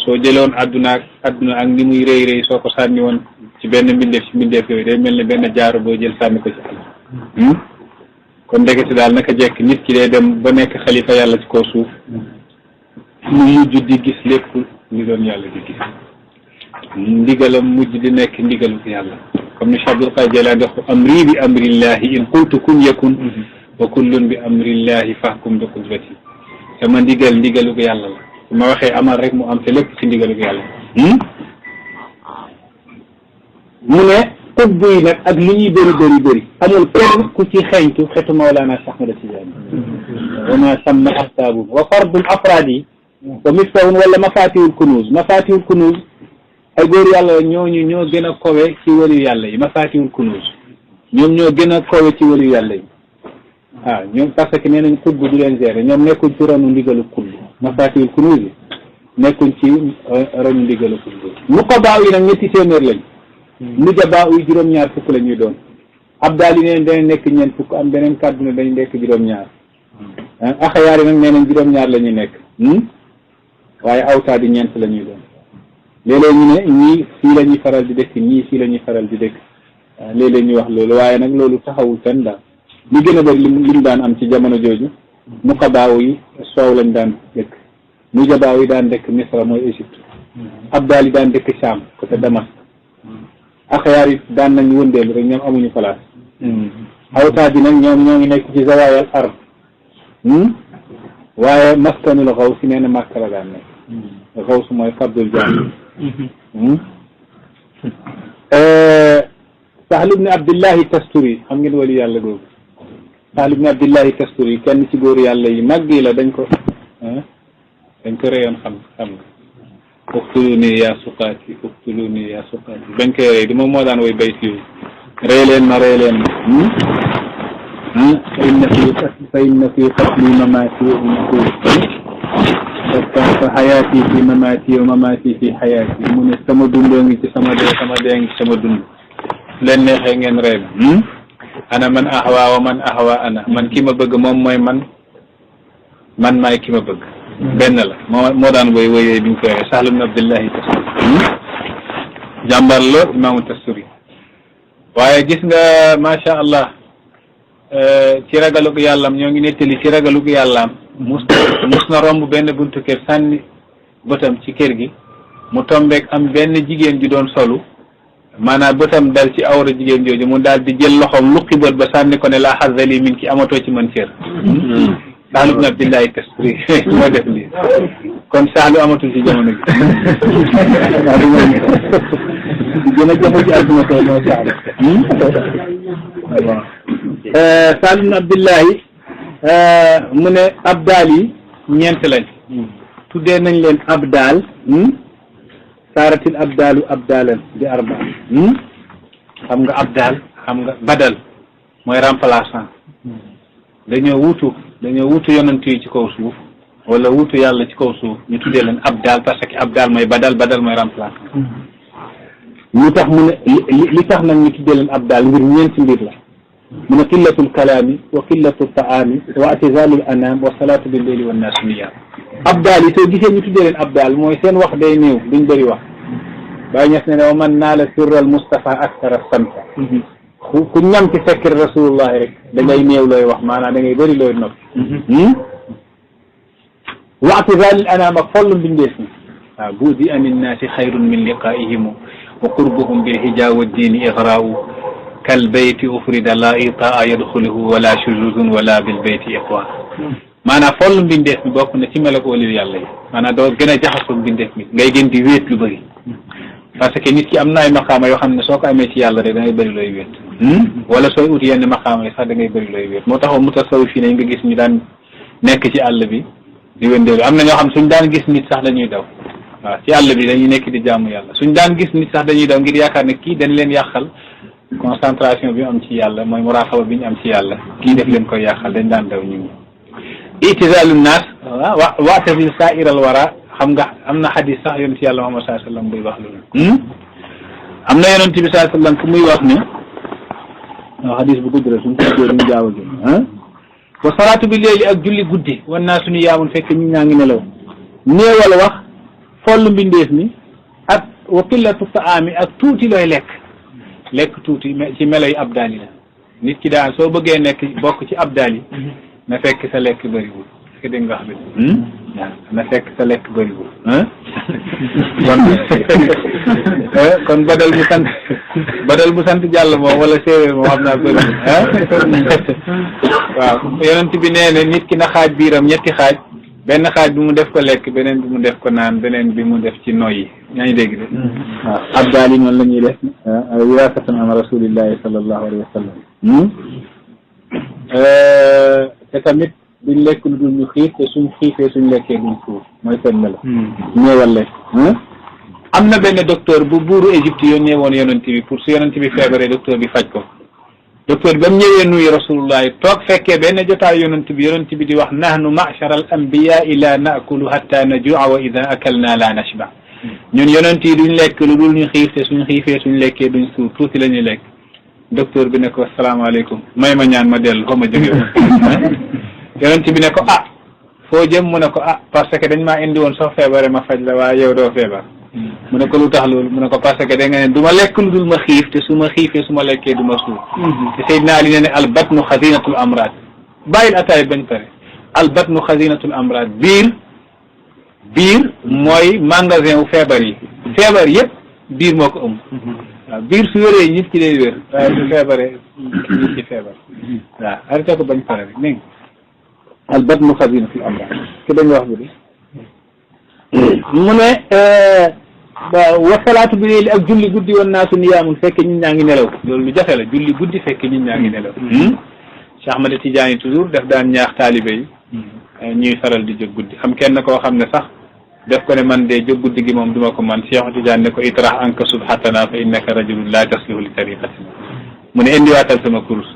soo jëloon adduna ak ni muy rëy soo ko sànni woon ci benn mbindeef ci mbindeef yooyu day mel ni benn jaaru boo jël sànni ko ci àll kon ndekete daal naka jekk nit ki day dem ba nekk xalifa yàlla ci kaw suuf mu mujj di gis lépp li doon yàlla di gis ndigalam mujj di nekk ndigalu yàlla comme ni Cheikh Abdul Qadir Jilani wax amri bi amrillahi in qultu kun yakun wa kullun bi amrillahi fahkum bi qudwati sama ndigalu yàlla la su ma waxee amal rek mu am te lépp ci ndigalu yàlla mu ne xutbu yi nag ak li ñuy bëri amul kenn ku ci xeeñtu xetu Mawlana Cheikh Ahmad Tidiane wa ma samma ahsaabu wa fardul afraad yi wa miftahun wala mafatihul kunuz ay góor yàlla ñooñu ñoo gën a kowe ci waliyu yàlla yi mafatihul kunuz ñoom ñoo gën a kowe ci waliyu yàlla yi waaw ñoom parce que nee nañ xutbu du leen gérer ñoom nekkuñ ci ronu ndigalu xutbu mafatihul kunuz yi nekkuñ ci ronu ndigalu xutbu nuqabaa yi nag ñetti téeméer lañ nujabaa yi juróom-ñaar fukk la ñuy doon abdaal yi neen dañ nekk ñeent fukk am beneen kàddu ne dañ nekk juróom-ñaar axayaar yi nag nee nañ juróom-ñaar la ñuy nekk waaye awtaadi ñeent la ñuy doon léeg-léeg ñu ne ñii fii la ñuy faral di dëkk ñii fii la ñuy faral di dëkk léeg-léeg ñu wax loolu waaye nag loolu taxawul fenn daal li gën a bëri lim daan am ci jamono jooju nuqabaa yi soow lañ daan dëkk nujabaa yi daan dëkk Misra mooy Égypte abdaal yi daan dëkk Sham côté Damas axyaar yi daan nañ wëndeelu rek ñoom amuñu place awtaad yi nag ñoom ñoo ngi nekk ci zawaayal ard waaye maskanul xaw si nee na Makka la daan nekk xaw su mooy fardul jaam Sahl ibn Abdillahi Tasturi xam ngeen wali yàlla googu Sahl ibn Abdillahi Tasturi kenn ci góor yàlla yi màgg yi la dañ ko reyoon xam nga uqtuluni yaa suqaati uqtuluni yaa suqaati bañ koy rey di moom moo daan woy bayt yooyu rey leen ma fa inna fi qatli mamaati wa umati fa xayaati fi mamaati wa mamaati fi xayaati mu ne sama dundoo ngi ci sama dee ngi ci sama dund leen neexee ngeen rey ma ana man ahwa wa man ahwa ana man ki ma bëgg moom mooy man maay ki ma bëgg benn la moo daan woy woy bi ñu koy waxee Sahl ibn Abdillahi Tasturi jàmbar la imaamu Tasturi waaye gis nga macha allah ci ragalug yàllaam ñoo ngi nettali ci ragalug yàllaam mus na romb benn buntu kër sànni bëtam ci kër gi mu tombeek am benn jigéen ju doon solu maanaam bëtam dal ci awra jigéen jooju mu daal di jël loxoom luqi bët ba sànni ko ne laa xazali min ki amatoo ci man cër Sahl ibn Abdillahi Tasturi moo def lii kon Sahlu amatul ci jamono gi gën a jafe ci àdduna tey moo Sahl ibn Abdillahi mu ne abdaal yi ñeent lañ tuddee nañ leen abdaal saaratil abdaalu abdaalan di arba xam nga abdaal xam nga badal mooy remplaçant dañoo wutu yonent yi ci kaw suuf wala wutu yàlla ci kaw suuf ñu tuddee leen abdal parce que abdal mooy badal mooy remplaçant lu tax mu ne li tax nag ñu tuddee leen abdal ngir ñeenti mbir la mu ne qillatul kalaami wa qillatu taami wa atizalul anam wa salaatu bil layli wan naas niyaam abdal yi soo gisee ñu tuddee leen abdal mooy seen wax day néew duñ bëri wax Baay Ñas ne wa man naala sirral Mustafa aktara samta ku ñam ci fekkir rasulullahi rek da ngay néew looy wax maanaam da ngay bëri looy noppi waxtu zalil anaam ak follu mbindeef mi waaw buudi amin naasi xayrun min liqaa'ihimu wa qurbuhum bil hijaa wa diini igraa'u kal bayti ufrida la itaa yadxuluhu wala shuzuzun wala bil bayti iqwa maanaam follu mbindeef mi bokk na ci melok waliyu yàlla yi maanaam doo gën a jaxasoo mbindeef mi ngay gën di wéet lu bëri parce que nit ki am na ay maqaama yoo xam ne soo ko amee ci yàlla rek da ngay bëri looy wéet wala sooy ut yenn maqaama yi sax da ngay bëri looy wéet moo taxoon mutasawwif fii nañ nga gis ñu daan nekk ci àll bi di wëndeelu am na ñoo xam suñ daan gis nit sax dañuy daw waaw ci àll bi dañuy nekk di jaamu yàlla suñ daan gis nit sax dañuy daw ngir yaakaar ne kii dañ leen yàqal concentration bi ñu am ci yàlla mooy muraqaba bi ñu am ci yàlla kii def leen koy yàqal dañ daan daw ñu ngi itizalu naas wa'tazil sa'iral wara xam nga am na xadis sax yonent ci yàlla Muhammad sallallahu alayhi wasallam buy wax loolu am na yonent bi sallallahu alayhi wasallam fu muy wax ne waaw xadis bu gudd la suñ ko duñu gaaw a jël wa salaatu bi léegi ak julli guddi wan naa suñu yaamun fekk ñi ñaa ngi nelaw néewal wax foll mbindeef mi ak wa qillatu taami ak tuuti looy lekk tuuti ci melo yi abdaal yi la nit ki daal soo bëggee nekk bokk ci abdaal yi na fekk sa lekk bëriwul est-ce que dégg nga wax bi waaw na fekk sa lekk bëriwul kon badal bu sant jàll moom wala séeréer moom xam naa bëriwul waaw yonent bi nee na nit ki na xaaj biiram ñetti xaaj benn xaaj bi mu def ko lekk beneen bi mu def ko naan beneen bi mu def ci noyyi yaa ngi dégg de waaw abdaal yi noonu la ñuy def wirasatan an rasulillahi sallallahu alayhi wa sallam te tamit duñ lekk lu dul ñu xiif te suñ xiifee suñ lekkee duñ suuf mooy seen melo ñeewal lekk am na benn docteur bu buuru Égypte yónnee woon yonent bi pour su yonent bi feebaree docteur bi faj ko docteur bi ba mu ñëwee nuyu rasulullahi toog fekkee benn jotaay yonent bi di wax nahnu ma'shara al anbiya la naakulu hatta najua wa ida akalna la nashba ñun yonent yi duñ lekk lu dul ñu xiif te suñ xiifee suñ lekkee duñ suuf tuuti la ñuy lekk docteur bi ne ko asalaamaaleykum may ma ñaan ma dellu fa ma jóge yonent bi ne ko foo jëm mu ne ko parce que dañ maa indi woon soo feebare ma faj la waaye yow doo feebar mu ne ko lu tax loolu mu ne ko parce que da nga ne du ma lekk lu dul ma xiif te su ma xiifee su ma lekkee du ma suuf te Seydina Ali ne al batnu xazinatul amrad bàyyil ataay bañ pare al batnu xazinatul amrad biir mooy magasin wu feebar yi feebar yëpp biir moo ko ëmb waaw biir su wéree nit ki day wér waaye su feebaree nit ki feebar waaw arrêté ko bañ pare rek dégg nga al batnu xazinatul amrad ki dañ wax bi mu ne wa salaatu bi léegi ak julli guddi woon naa su niyaamun fekk ñun ñaa ngi nelaw loolu lu jafe la julli guddi fekk ñun ñaa ngi nelaw Cheikh Ahmad Tidiane toujours daf daan ñaax taalibe yi ñuy faral di jóg guddi xam kenn koo xam ne sax def ko ne man de jóg guddi gi moom duma ko man Cheikh Tidiane ne ko itrax anka subhatana fa innaka rajulun la taslihu li tariqatina mu ne indiwaatal sama kurus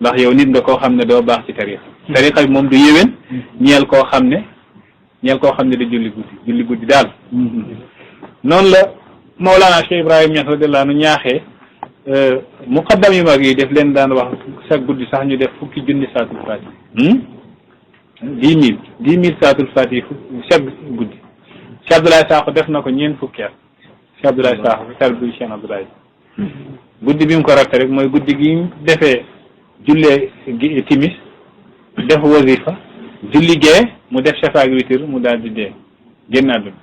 ndax yow nit nga koo xam ne doo baax ci tariqa bi moom du yéwén ñeel koo xam ne di julli guddi daal noonu la Mawlana Cheikh Ibrahima Niass radiyallahu anhu ñaaxee muqaddam yu mag yi def leen daan wax chaque guddi sax ñu def 10,000 saatul fatiha 10,000 saatul fatiha chaque guddi Cheikh Abdoulaye Sakho def na ko ñeent fukki at Cheikh Abdoulaye Sakho tarbiyu Cheikh Abdoulaye guddi bi mu ko ratte rek mooy guddi gi defee jullee timis def wasifa julli gee mu def shafaak witir mu daal di dee génn àdduna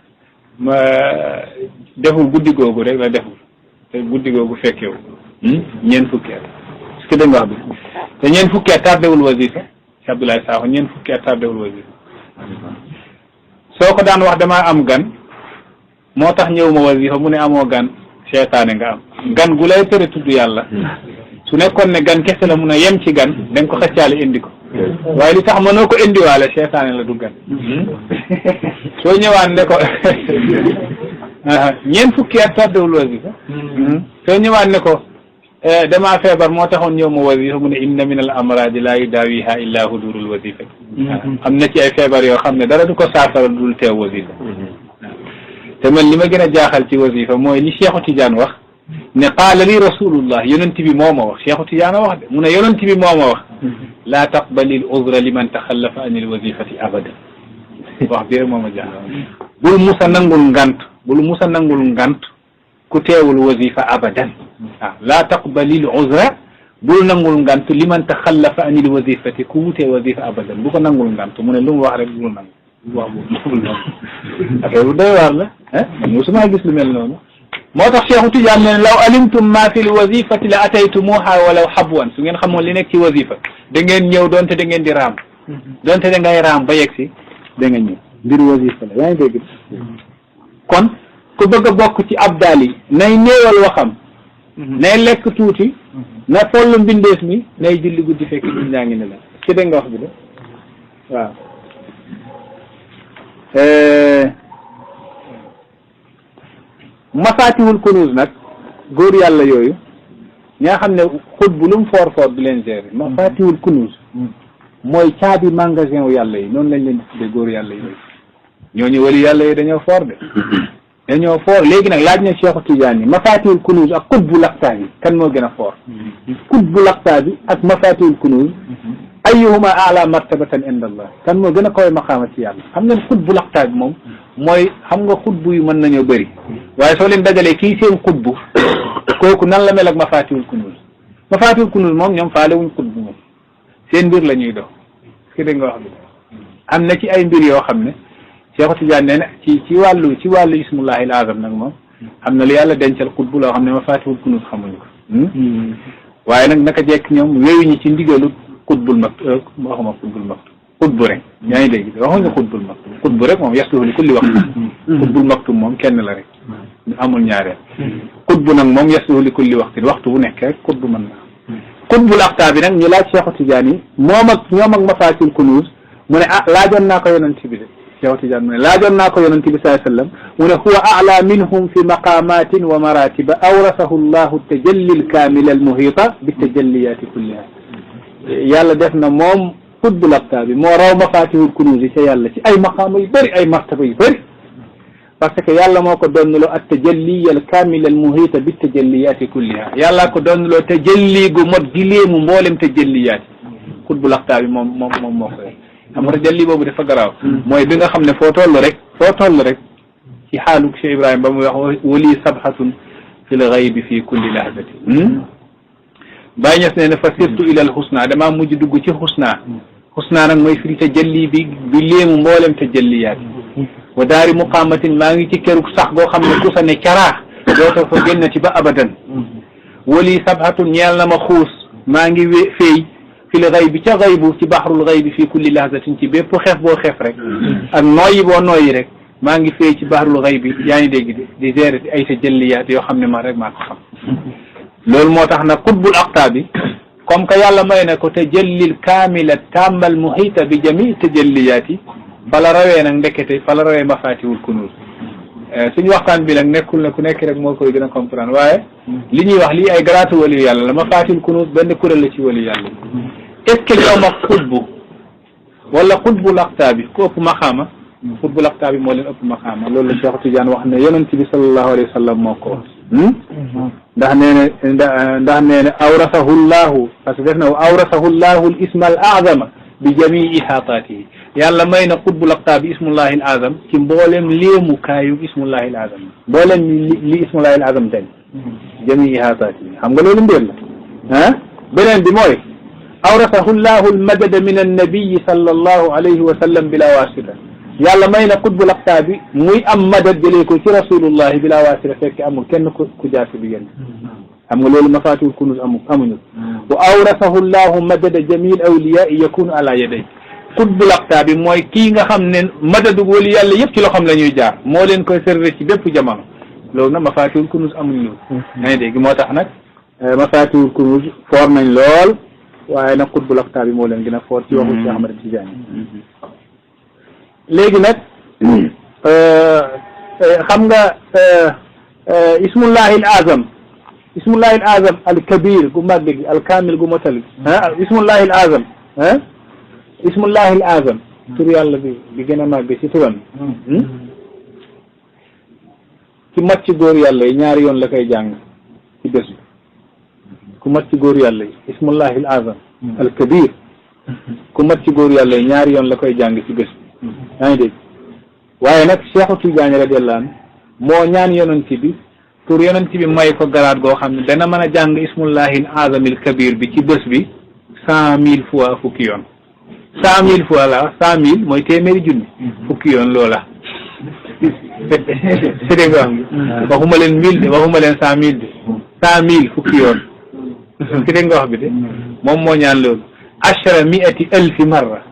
ma deful guddi googu rek la deful te guddi googu fekkewu ñeent fukki at est-ce que danga wax bi te ñeent fukki at tardewul wasifa Cheikh Abdoulaye Sakho ñeent fukki at tardewul wasifa soo ko daan wax damaa am gan moo tax ñëw ma wasifa mu ne amoo gan seetaane nga am gan gu lay tere tudd yàlla su nekkoon ne gan kese la mun a yem ci gan da nga ko xëccaale indi ko waaye li tax mënoo ko indiwaale seetaane la du gan soo ñëwaan ne ko ñeent fukki at tardewul wasifa soo ñëwaan ne ko damaa feebar moo taxoon ñëw ma wasifa mu ne inna min al amradi la yudawiha illa hudurul wasifa am na ci ay feebar yoo xam ne dara du ko saafara dul teew wasifa te man li ma gën a jaaxal ci wasifa mooy li Cheikhu Tidiane wax ne qaala li rasulullah yonent bi moo ma wax Cheikhu Tidiane wax de mu ne yonent bi moo ma wax laa taqbali l uzra liman taxallafa an il wasifati abadan wax bi rek moo ma jaaxal bul musa nangul ngant ku teewul wasifa abadan waaw laa taqbali l uzra bul nangul ngant liman taxallafa an il wasifati ku wutee wasifa abadan bu ko nangul ngant mu ne lu mu wax rek bul nangu wax boobu affaire bu doy waar la man mosuma gis lu mel noonu moo tax Cheikhu Tidiane ne law alimtum ma fi l wasifati la ataytumuha walaw habwan su ngeen xamoon li nekk ci wasifa da ngeen ñëw doonte da ngeen di raam doonte da ngay raam ba yegg si da nga ñëw mbir wasifa la yaa ngi dégg kon ku bëgg a bokk ci abdaal yi nay néewal waxam nay lekk tuuti na follu mbindeef mi nay julli guddi fekk ñun ñaa ngi ne la ci dégg nga wax bi de waaw mafaatihul kunuuz nag góor yàlla yooyu ñaa xam ne xut bu lu mu foor di leen gérer mafaatihul kunuuz mooy caabi magasin wu yàlla yi noonu lañ leen di tuddee góor yàlla yooyu ñooñu wali yàlla yi dañoo foor de dañoo foor léegi nag laaj na Cheikh Tidiane yi mafaatihul kunuuz ak xut bu laqtaa bi kan moo gën a foor xut bu laqtaa bi ak mafaatihul kunuuz ayyuhuma a'la martabatan inda Allah kan moo gën a koy maqaama ci yàlla xam ngeen xut bu laqtaa bi moom mooy xam nga xutbu yu mën nañoo bëri waaye soo leen dajalee kii seen xutbu kooku nan la mel ak mafaatihul kunuuz moom ñoom faale wuñ xutbu moom seen mbir la ñuy dox ki dégg nga wax bi am na ci ay mbir yoo xam ne Cheikh Tidiane nee na ci wàllu ismullahi al-azam nag moom am na lu yàlla dencal xutbu loo xam ne mafaatihul kunuuz xamuñu ko waaye nag naka jekk ñoom wéyuñu ci ndigalu xutbul xutbu rek yaa ngi dégg waxuñu xutbul maktum xutbu rek moom yasluhu li kulli waxtu xutbul maktum moom kenn la rek amul ñaareel xutbu nag moom yasluhu li kulli waxtu bu nekk rek xutbu mën na xutbul aqtaa bi nag ñu laaj Cheikh Tidiane yi ñoom ak mafaatihul kunuuz mu ne laajoon naa ko yonent bi de Cheikh Tidiane mu ne laajoon naa ko yonent bi sallallahu alayhi wa sallam mu ne huwa a'la minhum fi maqamatin wa maratiba awrasahu llahu tajalli al-kaamil al-muhiita bi tajalliyaati kulliha yàlla def na moom xutbul aqtaa bi moo raw mafaatihul kunuuz yi ca yàlla ci ay maqaama yu bëri ay martaba yu bëri parce que yàlla moo ko donnaloo at tajalli al-kaamil al-muhiita bi tajalliyaati kulliha yàllaa ko donnaloo tajalli gu mot gi léemu mboolem tajalliyaat xutbul aqtaa bi moom moo koy xam nga tajalli boobu dafa garaaw mooy bi nga xam ne foo toll rek ci xaalu Cheikh Ibrahima ba muy wax wali sabhatun fi l-ghaybi fi kulli lahzatin Baay Ñas ne fa sirtu ilal xusna damaa mujj dugg ci xusna nag mooy firi tajalli bi léemu mboolem tajalliyaat wa daari muqaamatin maa ngi ci keruk sax goo xam ne ku sa ne caraax dootoo fa génnati ba abadan wali sabhatun ñeel na ma xuus maa ngi feey fil ghaybi ca ghaybu ci bahrul ghaybi fii kulli lahzatin ci bépp xeef boo xeef rek ak nooyi boo nooyi rek maa ngi feey ci bahrul ghaybi yaa ngi dégg di gérer ay tajalliyaat yoo xam ne man rek maa ko xam loolu moo tax nag xutbul aqtaa bi comme que yàlla may na ko tajallil kaamila tàmbal muhiita bi jami tajalliyaati fala rawee nag ndekete fala rawee mafaatihul kunuuz suñu waxtaan bi nag nekkul ne ku nekk rek moo koy gën a comprendre waaye li ñuy wax lii ay garaatu wali yàlla la mafaatihul kunuuz benn kuréel la ci wali yàlla est-ce que ñoom ak xutbu wala xutbul aqtaa bi ku ëpp maqaama xutbul aqtaa bi moo leen ëpp maqaama loolu la Cheikh Tidiane wax ne yonent bi sallallahu alayhi wa sallam moo ko wax ndax nee na awrasahu llahu parce que def na awrasahu llahu al isma al azama bi jamii ihaataatihi yàlla may na xutbul aqtaa bi ismullahi al azam ci mboolem léemu kaayu ismullahi al azam mboolem li ismullahi al azam dañ jamii ihaataatihi xam nga loolu mbir la beneen bi mooy awrasahu llahu al madada min annabiyi sallallahu alayhi wa sallam bila wasita yàlla may na xutbul aqtaa bi muy am madad jëlee ko ci rasulullahi bila wasita fekk amul kenn ku jaar ci diggante xam nga loolu mafaatihul kunuuz amuñu wa awrasahu llahu madada jamil awliyaai yakunu ala yaday xutbul aqtaa bi mooy kii nga xam ne madadu wali yàlla yëpp ci loxoom la ñuy jaar moo leen koy servir ci bépp jamono loolu nag mafaatihul kunuuz amuñu loolu ngay dégg moo tax nag mafaatihul kunuuz foor nañ lool waaye nag xutbul aqtaa bi moo leen gën a foor ci waxu Cheikh Ahmad Tidiane léegi nag xam nga ismullahi al azam ismullahi al azam al kabir gu màgg gi al kaamil gu motal gi ismullahi al azam ismullahi al azam tur yàlla bi gën a màgg ci turam ci mat ci góor yàlla yi ñaari yoon la koy jàng ci bés bi ku mat ci góor yàlla yi ismullahi al azam al kabir ku mat ci góor yàlla yi ñaari yoon la koy jàng ci bés bi yaa ngi dégg waaye nag Cheikh Tidiane radiyallahu anhu moo ñaan yonent bi pour yonent bi may ko garaat goo xam ne dana mën a jàng ismullahi azamil kabir bi ci bés bi 100,000 fois fukki yoon 100,000 fois la 100,000 mooy téeméeri junni fukki yoon loola c'est dégg nga waxuma leen 1000 de waxuma leen 100,000 de 100,000 fukki yoon c'est dégg nga wax bi de moom moo ñaan loolu 10,000 marra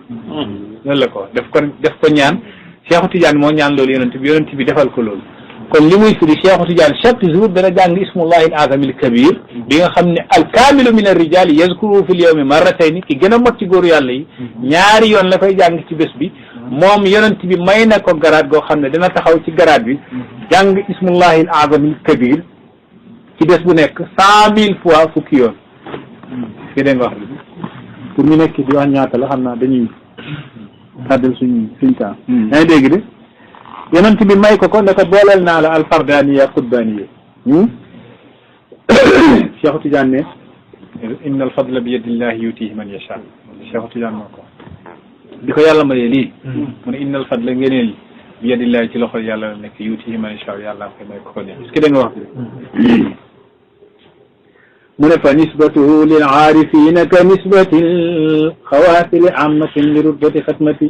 loolu la ko def ko ñaan Cheikh Tidiane moo ñaan loolu yonent bi defal ko loolu kon li muy firi Cheikh Tidiane chaque jour dana jàng ismullahi al azam al kabir bi nga xam ne al kaamilu min ar rijali yazkuru fil yawmi marratayni ki gën a mot ci góoru yàlla yi ñaari yoon la koy jàng ci bés bi moom yonent bi may na ko garaat goo xam ne dina taxaw ci garaat bi jàng ismullahi al azamil kabir ci bés bu nekk 100,000 fois fukki yoon ki dégg nga wax bi pour ñu nekk di wax ñaata la xam naa dañuy tàddal suñ temps yaa ngi dégg de yonent bi may ko ne ko booleel naa la alfardaniya qutbaniya Cheikh Tidiane ne inna al fadla bi yadillahi yutihi man yasha Cheikh Tidiane moo ko di ko yàlla mayee lii mu ne inna al fadla ngeneel bi yadillahi ci loxol yàlla la nekk yutihi man yasha yàlla koy may ko ne est-ce que da nga wax bi mu ne fa nisbatuhu lil aarifina ka nisbati l xawaasili ammatin li rutbati xatmati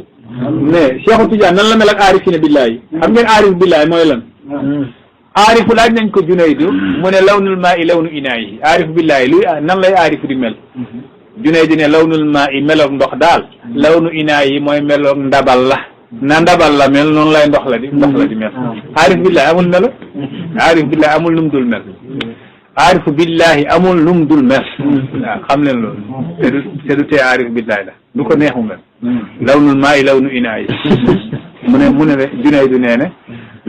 mais Cheikh Tidiane nan la mel ak aarifina billahi xam ngeen aarif billahi mooy lan aarifu laaj nañ ko Junaydu mu ne lawnul maa i lawnu inaayi aarifu billahi luy nan lay aarifu di mel Junaydu ne lawnul maa i meloog ndox daal lawnu inaayi mooy meloog ndabal la na ndabal la mel noonu lay ndox la di mel aarif billahi amul melo aarif billahi amul num dul mel aarifu billahi amul num dul mel waaw xam leen loolu te du tee aarif billahi la du ko neexu mel lawnul maa i lawnu inaayi mu ne Junaydu nee ne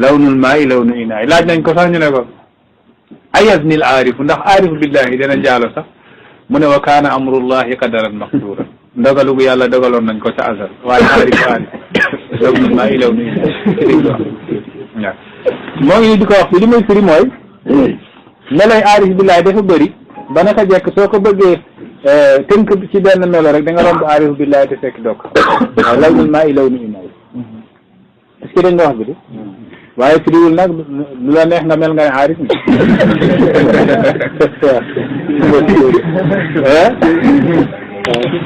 lawnul maa i lawnu inaayi laaj nañ ko sax ñu ne ko ayaznil aarifu ndax aarifu billahi dana jaalo sax mu ne wa kaana amrullahi qadaran maqduran ndogalu gu yàlla dogaloon nañ ko ca azal waaye aarifu lawnul maa i lawnu inaayi waaw moo ngi di ko wax fi li muy firi mooy meloy aarif billahi dafa bëri ba naka jekk soo ko bëggee tënk ci benn melo rek da nga romb aarif billahi te fekk dog waaw lawnul maa i lawnu inaayi est-ce que dañ nga wax bi de waaye firiwul nag lu la neex nga mel nga ne aarif ni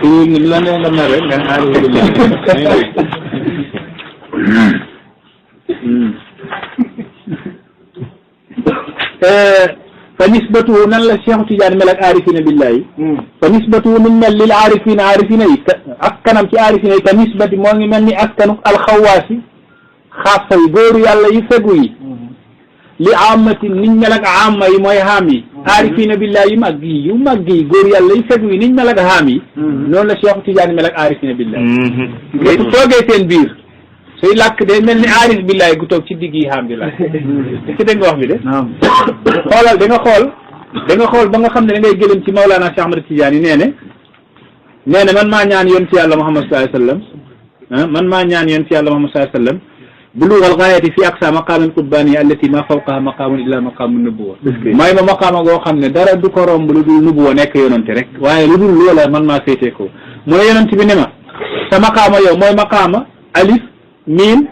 firiwul ni lu la neex nga mel rek nga ne aarif billahi fa nisbatuhu nan la Cheikh Tidiane mel ak aarifina billahi fa nisbatuhu nu mel lil aarifina yi askanam ci aarifina yi ka nisbati moo ngi mel ni askanu alxawaasi xaasa yi góoru yàlla yi fegu yi li amati niñ mel ak amma yi mooy xaam yi aarifina billahi yu màgg yi góoru yàlla yi fegu yi niñ mel ak xaam yi noonu la Cheikh Tidiane mel ak aarifina billahi léegi toogee seen biir suy làkk day mel ni aarif billahi gu toog ci digg yi xaam bi la est-ce que dégg nga wax bi de xoolal da nga xool ba nga xam ne da ngay gëlëm ci Mawlana Cheikh Ahmad Tidiane yi nee ne man maa ñaan yoon ci yàlla Muhammad sallallahu alayhi wasallam man maa ñaan yoon ci yàlla Muhammad sallallahu alayhi wasallam bulughal ghayati fi aqsa maqaamil qutbani allati ma fawqaha maqaamun illa maqaamun nubuwa may ma maqaama goo xam ne dara du ko romb lu dul nubuwa nekk yonante rek waaye lu dul loola man maa féetee ko mu ne yonante bi ne ma sa maqaama yow mooy maqaama alif miim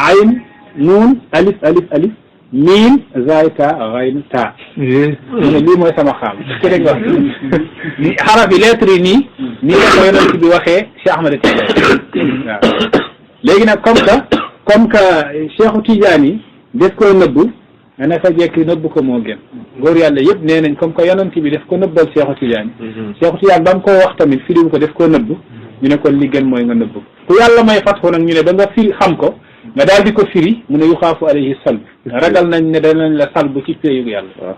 ayn nuun alif miim zaay ta ghayn ta mu ne lii mooy sama xaam ki dégg wax ni xaraf yi lettre yi nii la ko yonante bi waxee Cheikh Ahmad Tidiane waaw léegi nag comme que Cheikhu Tidiane yi def koy nëbbu naka jekki nëbbu ko moo gën góor yàlla yëpp nee nañ comme que yonent bi def ko nëbbal Cheikhu Tidiane Cheikhu Tidiane ba mu ko wax tamit firiwu ko def koo nëbbu ñu ne kon li gën mooy nga nëbbu ku yàlla may fatxu nag ñu ne da nga firi xam ko nga daal di ko firi mu ne yu xaafu alayhi salb ragal nañ ne danañ la salbu ci péeyug yàlla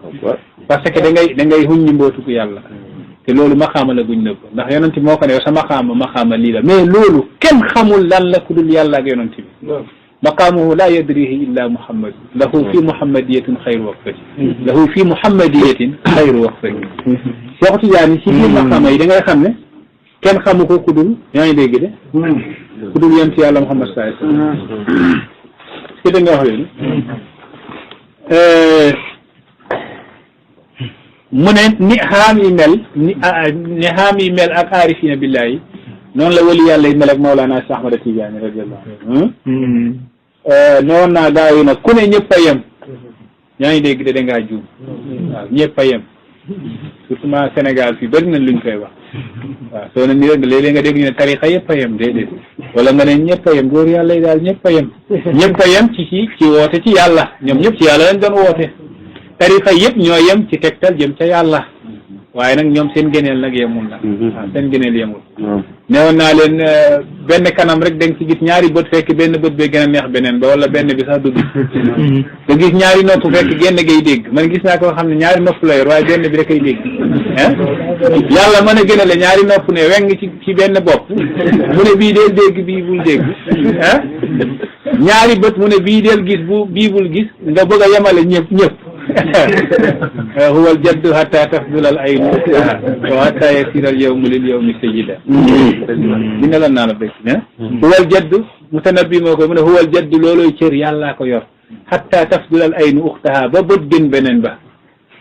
parce que da ngay huññi mbootuku yàlla te loolu maqaama la guñ nëbb ndax yonent bi moo ko ne yow sa maqaama lii la mais loolu kenn xamul lan la ku dul yàlla ak yonent bi maqaamuhu la yadrihi illa muhammad lahu fi muhammadiyatin xayru waqfati lahu fi muhammadiyatin xayru waqfati Cheikh Tidiane ci biir maqaama yi da ngay xam ne kenn xamu ko ku dul yaa ngi dégg de ku dul yonent yàlla muhammad sallallahu alayhi wasallam si da nga wax léegi mu ne ni xaam yi mel ak aarifina billahi noonu la wali yàlla yi mel ak Mawlana Cheikh Ahmad Tidiane radiyallahu anhu newoon naa gaa yi nag ku ne ñëpp a yem yaa ngi dégg de dangaa juum waaw ñëpp a yem surtout ma Sénégal fii bëri nañ luñ koy wax waaw soo ne nii rek léeg-léeg nga dégg ñu ne tarixa yëpp a yem déedéet wala nga ne ñëpp a yem góor yàlla yi daal ñëpp a yem ñëpp a yem ci woote ci yàlla ñoom ñëpp ci yàlla lañ doon woote tarixa yëpp ñoo yem ci tegtal jëm ca yàlla waaye nag ñoom seen gëneel nag yemul nag waaw seen gëneel yemul neewoon naa leen benn kanam rek da nga ci gis ñaari bët fekk benn bët bee gën a neex beneen ba wala benn bi sax du gis nga gis ñaari nopp fekk genn ngay dégg man gis naa ko xam ne ñaari nopp la yor waaye benn bi rek ay dégg yàlla mën a gënale ñaari nopp ne weng ci benn bopp mu ne bii deel dégg bii bul dégg ñaari bët mu ne bii deel gis bii bul gis nga bëgg a yemale ñëpp huwal jaddu hatta tafdulal aynu wa hatta yasiral yawmu lil yawmi sayyida dina la naa la béy huwal jaddu mutanabbi moo koy mu ne huwal jaddu looloy cër yàllaa ko yor hatta tafdulal aynu uxtaha ba bët gën beneen ba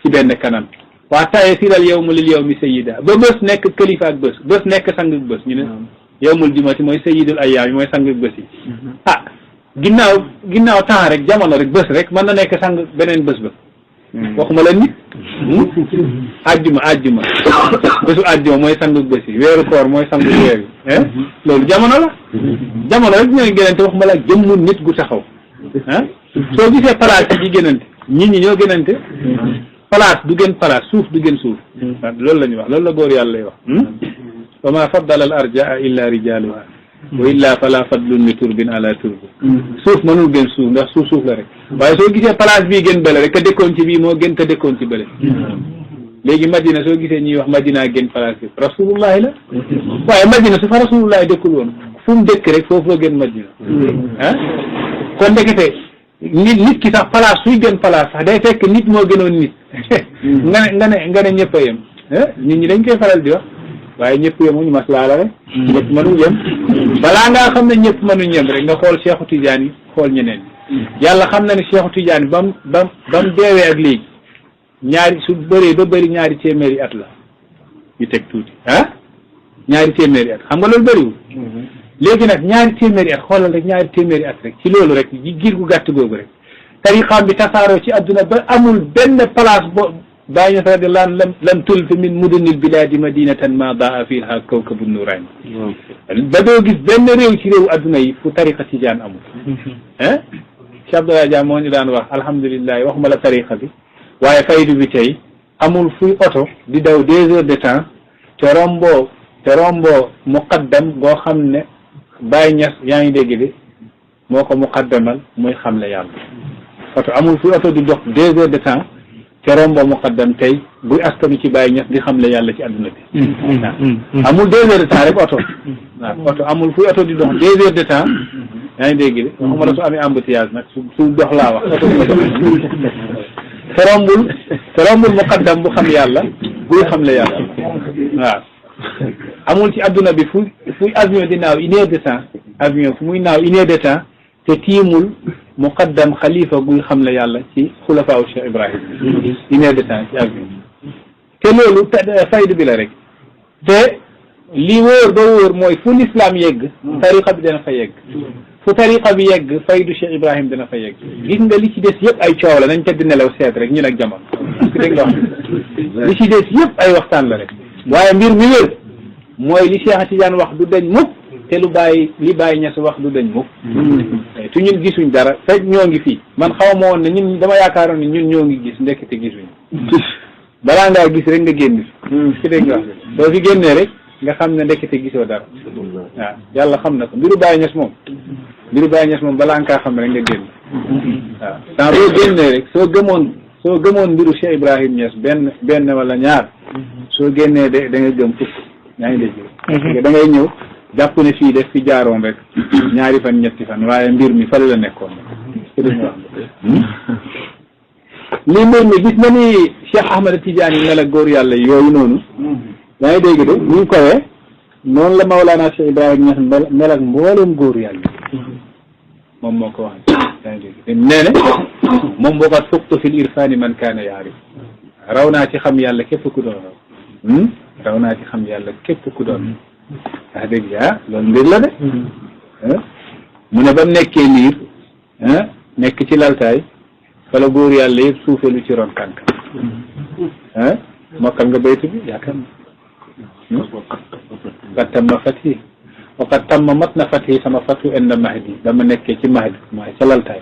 ci benn kanam wa hatta yasiral yawmu lil yawmi sayyida ba bés nekk kilifa ak bés nekk sang ak bés ñu ne yawmul jumati mooy sayyidul ayyaam yi mooy sang ak bés yi ginnaaw temps rek jamono rek bés rek mën na nekk sang beneen bés ba waxuma la nit ajjuma bésu ajjuma mooy sangu bés yi weeru koor mooy sangu weer yi loolu jamono la rek ñooy gënante waxuma la jëmmu nit gu taxaw soo gisee place yi di gënante nit ñi ñoo gënante place du gën place suuf du gën suuf loolu la ñuy wax loolu la góor yàlla lay wax wa ma faddala al arjaa illa rijaluha wa illa fala fadlun li turbin ala turbi suuf mënul gën suuf ndax suuf la rek waaye soo gisee place bii gën bële rek ka dëkkoon ci bii moo gën ka dëkkoon ci bële léegi Madina soo gisee ñuy wax Madina gën place bi rasulullahi la waaye Madina su fa rasulullahi dëkkul woon fu mu dëkk rek foofu la gën Madina kon ndekete nit ki sax place suy gën place sax day fekk nit moo gënoon nit nga ne ñëpp a yem nit ñi dañ koy faral di wax waaye ñëpp yemuñu maslaa la rek ñëpp mënuñ yem balaa ngaa xam ne ñëpp mënuñ yem rek nga xool Cheikhu Tidiane yi xool ñeneen yàlla xam na ne Cheikhu Tidiane bam deewee ak léegi ñaari su bëree ba bëri ñaari téeméeri at la yu teg tuuti ñaari téeméeri at xam nga loolu bëriwul léegi nag ñaari téeméeri at xoolal rek ñaari téeméeri at rek ci loolu rek giir gu gàtt googu rek tariqaam bi tasaaroo ci adduna ba amul benn place bo bàyyi ña radiyallahu anhu lam tulfi min mudunil biladi madinatan ma daa fiha kawkabu nurani ba doo gis benn réew ci réewu adduna yi fu tariqa tijaan amul Cheikh Abdoulaye Dia moo ñu daan wax alhamdulilah waxuma la tariqa bi waaye faydu bi tey amul fuy oto di daw 2 heures de temps te rombo muqaddam boo xam ne Baye Niass yaa ngi dégg de moo ko muqaddamal muy xamle yàlla oto amul fuy oto di dox 2 heures de temps te rombo muqaddam tey buy askanu ci Baye Niass di xamle yàlla ci adduna bi waaw amul 2 heures de temps rek oto waaw oto amul fuy oto di dox 2 heures de temps yaa ngi dégg de waxuma la su amee embouteillage nag su dox laa wax oto te rombul muqaddam bu xam yàlla buy xamle yàlla waaw amul ci adduna bi fuy avion di naaw 1 heure de temps avion fu muy naaw 1 heure de temps te tiimul muqaddam xalifa guy xamle yàlla ci xulafaaw Cheikh Ibrahim 1 heure de temps ci avion te loolu faydu bi la rek te li wóor ba wóor mooy fu l'islam yegg tariqa bi dana fa yegg fu tariqa bi yegg faydu Cheikh Ibrahim dana fa yegg gis nga li ci des yëpp ay coow la nañ tëdd nelaw seet rek ñun ak jamono dégg nga wax li ci des yëpp ay waxtaan la rek waaye mbir mi wér mooy li Cheikh Tidiane wax du dañ mukk te li Baye Niass wax du dañ mukk te ñun gisuñ dara fekk ñoo ngi fii man xaw ma woon ne ñun dama yaakaaroon ne ñun ñoo ngi gis ndekete gisuñ balaa ngaa gis rek nga génn fi dégg nga wax soo fi génnee rek nga xam ne ndekete gisoo dara waaw yàlla xam na ko mbiru Baye Niass moom balaa nga kaa xam rek nga génn waaw dans boo génnee rek soo gëmoon mbiru Cheikh Ibrahim Niass benn wala ñaar soo génnee da nga gëm fukk yaa ngi dégg da ngay ñëw jàpp ne fii def fi jaaroon rek ñaari fan ñetti fan waaye mbir mi fale la nekkoon li mbir mi gis na ni Cheikh Ahmad Tidiane yi mel ak góor yàlla yooyu noonu yaa ngi dégg de ñu ngi kowee noonu la Mawlana Cheikh Ibrahim Niass mel ak mbooleem góor yàlla moom moo ko wax yaa ngi dégg nee ne moom boo kat fuqtu fil irfani man kaana yaarif raw naa ci xam yàlla képp ku doon raw naa ci xam yàlla képp ku doon wax dëgg loolu mbir la de mu ne ba mu nekkee liir nekk ci laltaay fa la góor yàlla yëpp suufelu ci ron tànk mokkal nga baytu bi yaakaar na qad tamma fathi wa qad tamma mat na fathi sama fatu inda mahdi dama nekkee ci mahdi mooy ca laltaay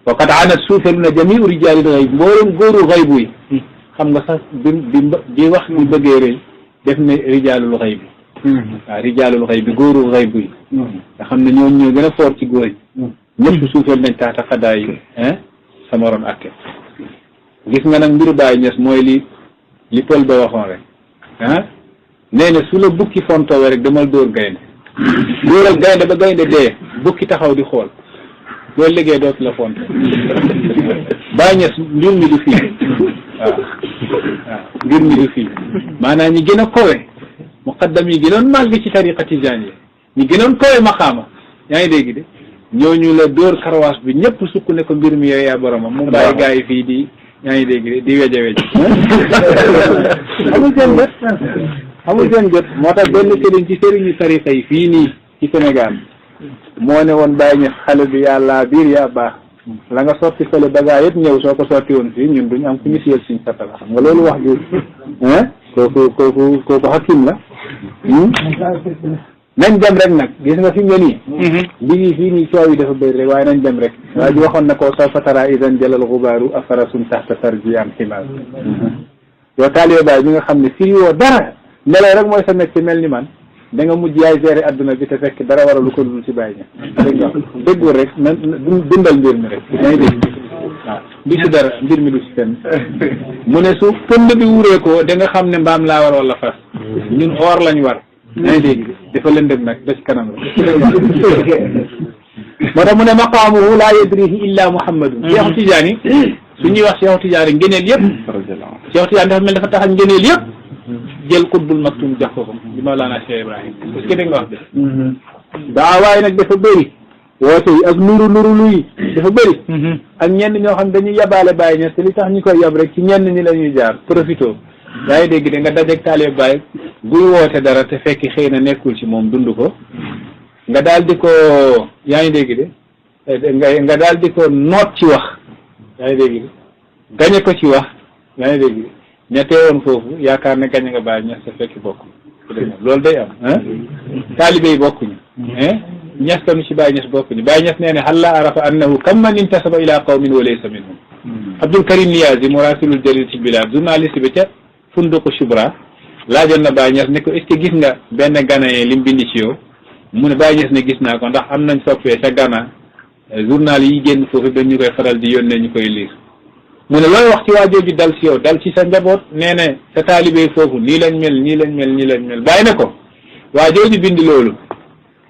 wa qad anat suufelu na jamiu rijaalil xayb mboolem góoru xaybu yi xam nga sax bi wax bi bëggee rëy def ne rijaalul xëy bi waaw rijaalul xëy bi góorul xëy bi nga xam ne ñooñu ñoo gën a foor ci góor yi ñëpp suufeel nañ taata xadaay sama ron atte gis nga nag mbiru Baay Ñas mooy li pël ba waxoon rek nee na su la bukki fontoowe rek demal dóor gaynde dóoral gaynde ba gaynde dee bukki taxaw di xool boo liggéey dootu la fonto Baay Ñas mbir mi du fii waaw mbir mi du fii maanaam ñi gën a kowe muqaddam yi gënoon màgg ci tariqa tijaan yi ñi gënoon kowe maqaama yaa ngi dégg de ñooñu la dóor karawaas bi ñëpp sukk ne ko mbir mi yow yaa boromam mu bàyyi gaa yi fii di yaa ngi dégg de di weje amul seen jot moo tax benn sëriñ ci sëriñu tariqa yi fii nii ci Sénégal moo ne woon Baay Ñas xale bi yàlla biir yaa baax la nga sotti fële ba gaa yëpp ñëw soo ko sotti woon fii ñun duñ am fu ñu siyal suñ satala xam nga loolu wax ju kooku hakim la nañ dem rek nag gis nga fi mu ne nii ligi fii nii coow yi dafa bëri rek waaye nañ dem rek waa ji waxoon na ko sawfa tara idan jalal xubaaru afarasun taxta tarji am ximaar yow taalibe Baay bi nga xam ne firi woo dara nelaw rek mooy sa métier mel ni man da nga mujj yaay gérer adduna bi te fekk dara waralu ko dul ci Baay Ñas dégg nga déggul rek na dundal mbir mi rek yaa ngi dégg waaw du ci dara mbir mi du ci fenn mu ne su pënd bi wuree ko da nga xam ne mbaam laa war wala fas ñun or lañ war yaa ngi dégg dafa lëndëm nag ba ci kanam rek moo tax mu ne maqaamuhu laa yadrihi illa muhammadun Cheikh Tidiane su ñuy wax Cheikh Tidiane ngëneel yëpp Cheikh Tidiane dafa mel dafa tax ak ngëneel yëpp jël kutbul maktum jox ko di Mawlana Cheikh Ibrahim est-ce que dégg nga wax de daa waaye nag dafa bëri woote yi ak nuru luy dafa bëri ak ñenn ñoo xam dañuy yabaale Baay Ñas te li tax ñu koy yab rek ci ñenn ñi la ñuy jaar profito yaa ngi dégg de nga dajeeg taalibe Baay buy woote dara te fekk xëy na nekkul ci moom dund ko nga daal di ko yaa ngi dégg de nga daal di ko noot ci wax yaa ngi dégg de gañe ko ci wax yaa ngi dégg de ña teewoon foofu yaakaar ne gañe nga Baay Ñas te fekk bokk loolu day am taalibe yi bokkuñu Ñas tamit ci Baay Ñas bokkuñu Baay Ñas nee ne halla arafa annahu kam man intasaba ila qawmin wa laysa minhum Abdul Karim Niyazi murasilul jalil ci bilad journaliste bi ca funduqu Shubra laajoon na Baay Ñas ne ko est-ce que gis nga benn Ghanéen lim bindi ci yow mu ne Baay Ñas ne gis naa ko ndax am nañ soppee ca Ghana journal yi génn foofu dañ ñu koy faral di yónnee ñu koy liir mu ne looy wax ci waa jooju dal ci yow dal ci sa njaboot nee ne sa taalibe foofu nii lañ mel nii lañ mel nii lañ mel bàyyi ne ko waa jooju bind loolu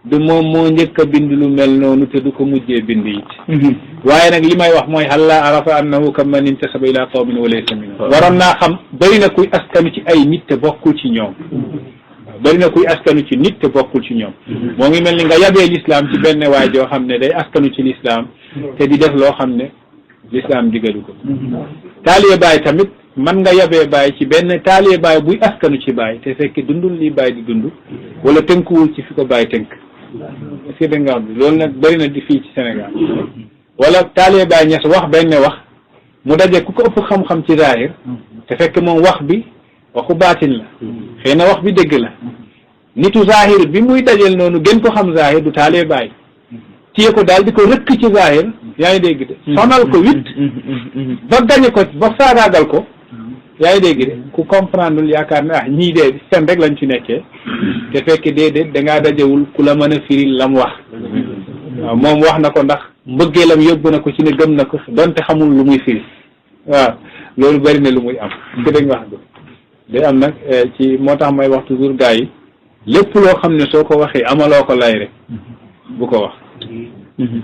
du moom moo njëkk a bind lu mel noonu te du ko mujjee bind it waaye nag li may wax mooy halla arafa annahu kam man intasaba ila qawmin wa laysa minhum waroon naa xam bëri na kuy askanu ci ay nit te bokkul ci ñoom bëri na kuy askanu ci nit te bokkul ci ñoom moo ngi mel ni nga yabee l'islam ci benn waay joo xam ne day askanu ci l'islam te di def loo xam ne l'islam digalu ko taalibe Baay tamit man nga yabee Baay ci benn taalibe Baay buy askanu ci Baay te fekk dundul li Baay di dund wala tënkuwul ci fi ko Baay tënk est-ce que da nga wax bi loolu nag bëri na di fii ci Sénégal wala taalibe Baay Ñas wax benn wax mu daje ku ko ëpp xam-xam ci zahir te fekk moom wax bi waxu baatin la xëy na wax bi dëgg la nitu zahir bi muy dajel noonu gën ko xam zahir du taalibe Baay téye ko daal di ko rëkk ci zahir yaa ngi dégg de sonal ko wit ba gañe ko ba faagaagal ko yaa ngi dégg de ku comprendre yaakaar ne ñii dee seen rek lañ ci nekkee te fekk déedéet dangaa dajewul ku la mën a firil lam wax waaw moom wax na ko ndax mbëggeelam yóbbu na ko ci ne gëm na ko donte xamul lu muy firi waaw loolu bëri na lu muy am ki dañ wax day am nag ci moo tax may wax toujours gars yi lépp loo xam ne soo ko waxee amaloo ko lay rek bu ko wax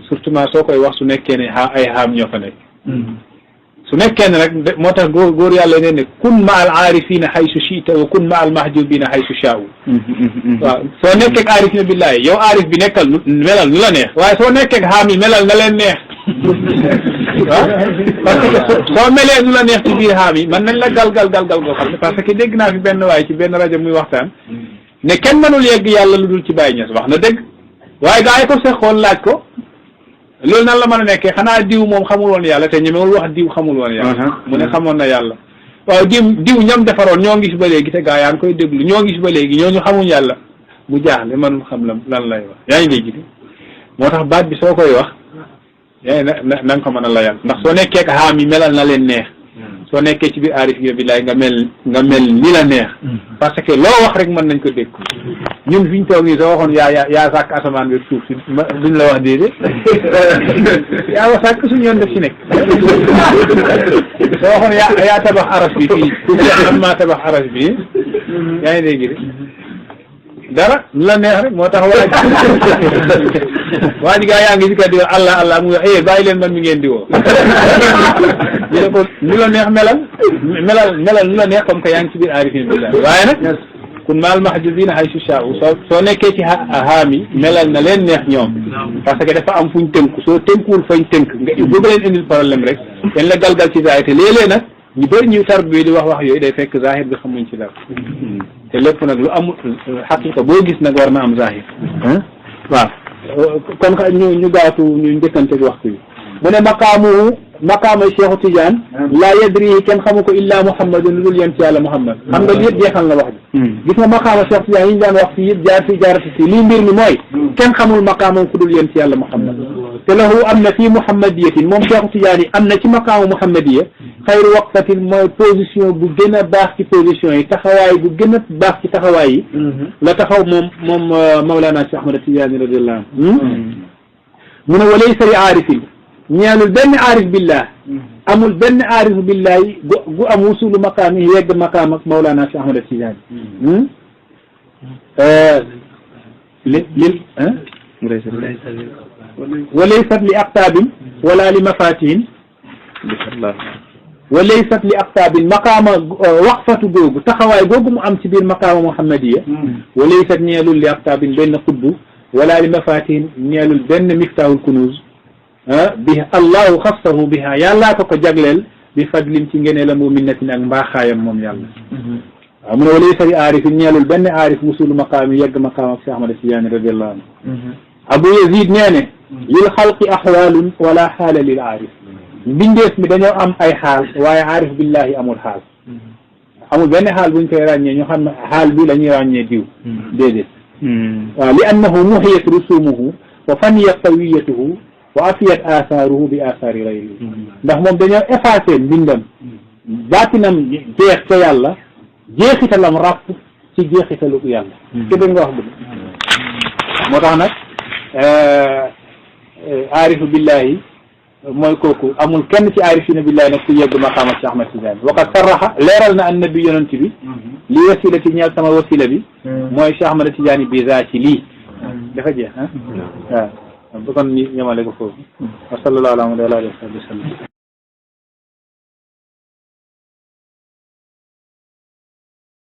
surtout soo koy wax su nekkee ne ay xaam ñoo fa nekk su nekkee ne rek moo tax góor yàlla nee ne kun ma al aarifina haysu shiita wa kun ma al mahjubina haysu shaa'u waaw soo nekkee ak aarifina billahi yow aarif bi nekkal melal nu la neex waaye soo nekkee ak xaam yi melal na leen neex waaw parce que soo melee nu la neex ci biir xaam yi man nañ la galgal goo xam ne parce que dégg naa fi benn waay ci benn rajo muy waxtaan ne kenn mënul yegg yàlla lu dul ci Baay Ñas wax na dëgg waaye gaa yi ko seqoon laaj ko loolu nan la mën a nekkee xanaa diw moom xamul woon yàlla te ñemewul wax diw xamul woon yàlla mu ne xamoon na yàlla waaw diw ñam defaroon ñoo ngi fi ba léegi te gaa yaa ngi koy déglu ñoo ngi fi ba léegi ñooñu xamuñ yàlla mu jaaxle mënul xam lan lay wax yaa ngi dégg di moo tax baat bi soo koy wax yaa na nga ko mën a layal ndax soo nekkee ak xaam yi melal na leen neex soo nekkee ci biir aarif yi billaay nga mel ni la neex parce que loo wax rek mën nañ ko dégg ñun fi ñu toog nii soo waxoon yaa sàkk asamaan bi suuf si duñ la wax déedéet yaa wa sàkk suñu yoon def ci nekk soo waxoon yaa tabax aras bi fii man maa tabax aras bi yaa ngi dégg de dara lu la neex rek moo tax waa ji gaa yaa ngi si kat di wax allah mu ngi bàyyi leen man mi ngeen di woo ñu ne ko lu la neex melal lu la neex comme que yaa ngi ci biir aarifin billah waaye nag kun maal mahjubina haysu shaa'u soo nekkee ci haami melal na leen neex ñoom parce que dafa am fuñ tënku soo tënkuwul fañ tënk nga bëgg leen indil problème rek dañ la galgal ci zahir te léeg-léeg nag ñu bëri ñu tar bi di wax yooyu day fekk zahir bi xamuñ ci dara te lépp nag lu amul xaqiqa boo gis nag war na am zahir waaw kon ñu gaatu ñu njëkkante waxtu bi mu ne maqaamay Cheikhu Tidiane laa yadrihi kenn xamu ko illa Muhammadun lu dul yéen ci yàlla Muhammad xam nga li yëpp jeexal na wax ji gis nga maqaama Cheikhu Tidiane yi ñu daan wax fii yëpp jaar fii jaarati fii lii mbir mi mooy kenn xamul maqaamam ku dul yéen ci yàlla Muhammad te lahu am na fii muhammadiyatin moom Cheikhu Tidiane yi am na ci maqaama muhammadiya xayru waqfatin mooy position bu gën a baax ci position yi taxawaay bu gën a baax ci taxawaay yi la taxaw moom Mawlana Cheikh Ahmad Tidiane radiyallahu anhu mu ne walaysa li aarifin ñaalul benn aarif billah amul benn aarifu billahi gu am wusulu maqaam yi yegg maqaam ak Mawlana Cheikh Ahmad Tidiane walaysat li aqtaabin wala li mafatihin walaysat li aqtaabin maqaama waqfatu googu taxawaay googu mu am ci biir maqaama muhammadiya walaysat ñeelul li aqtaabin benn xutbu wala li mafatihin ñeelul benn miftaahul kunuz bi allahu xassahu biha yàllaa ko jagleel bi fadlin ci ngenee la mu minnatin ak mbaaxaayam moom yàlla waaw mu ne walaysa li aarifin ñeelul benn aarif wusulu maqaam yi yegg maqaam ak Cheikh Ahmad Tidiane radiyallahu anhu Abu Yazid nee ne lil xalqi axwaalun wala xaala lil aarif mbindeef mi dañoo am ay xaal waaye aarif billahi amul xaal amul benn xaal buñ koy ràññee ñu xam ne xaal bi la ñuy ràññee diw déedéet waaw li annahu muhiyat rusumuhu wa faniyat tawiyatuhu wa afiyat asaaruhu bi asaari ghayrihi ndax moom dañoo effacé mbindam baatinam jeex ca yàlla jeexitalam ràpp ci jeexitalu yàlla ki dégg nga wax dëgg moo tax nag aarifu billahi mooy kooku amul kenn ci aarifina billahi nag ku yegg maqaama Cheikh Ahmad Tidiane waqad sarraxa leeral na annabi yonent bi li wasila ci ñeel sama wasila bi mooy Cheikh Ahmad Tidiane bi za ci lii dafa jeex waaw bu kon ñi ñamale ko foofu wa sallallahu ala wa sallam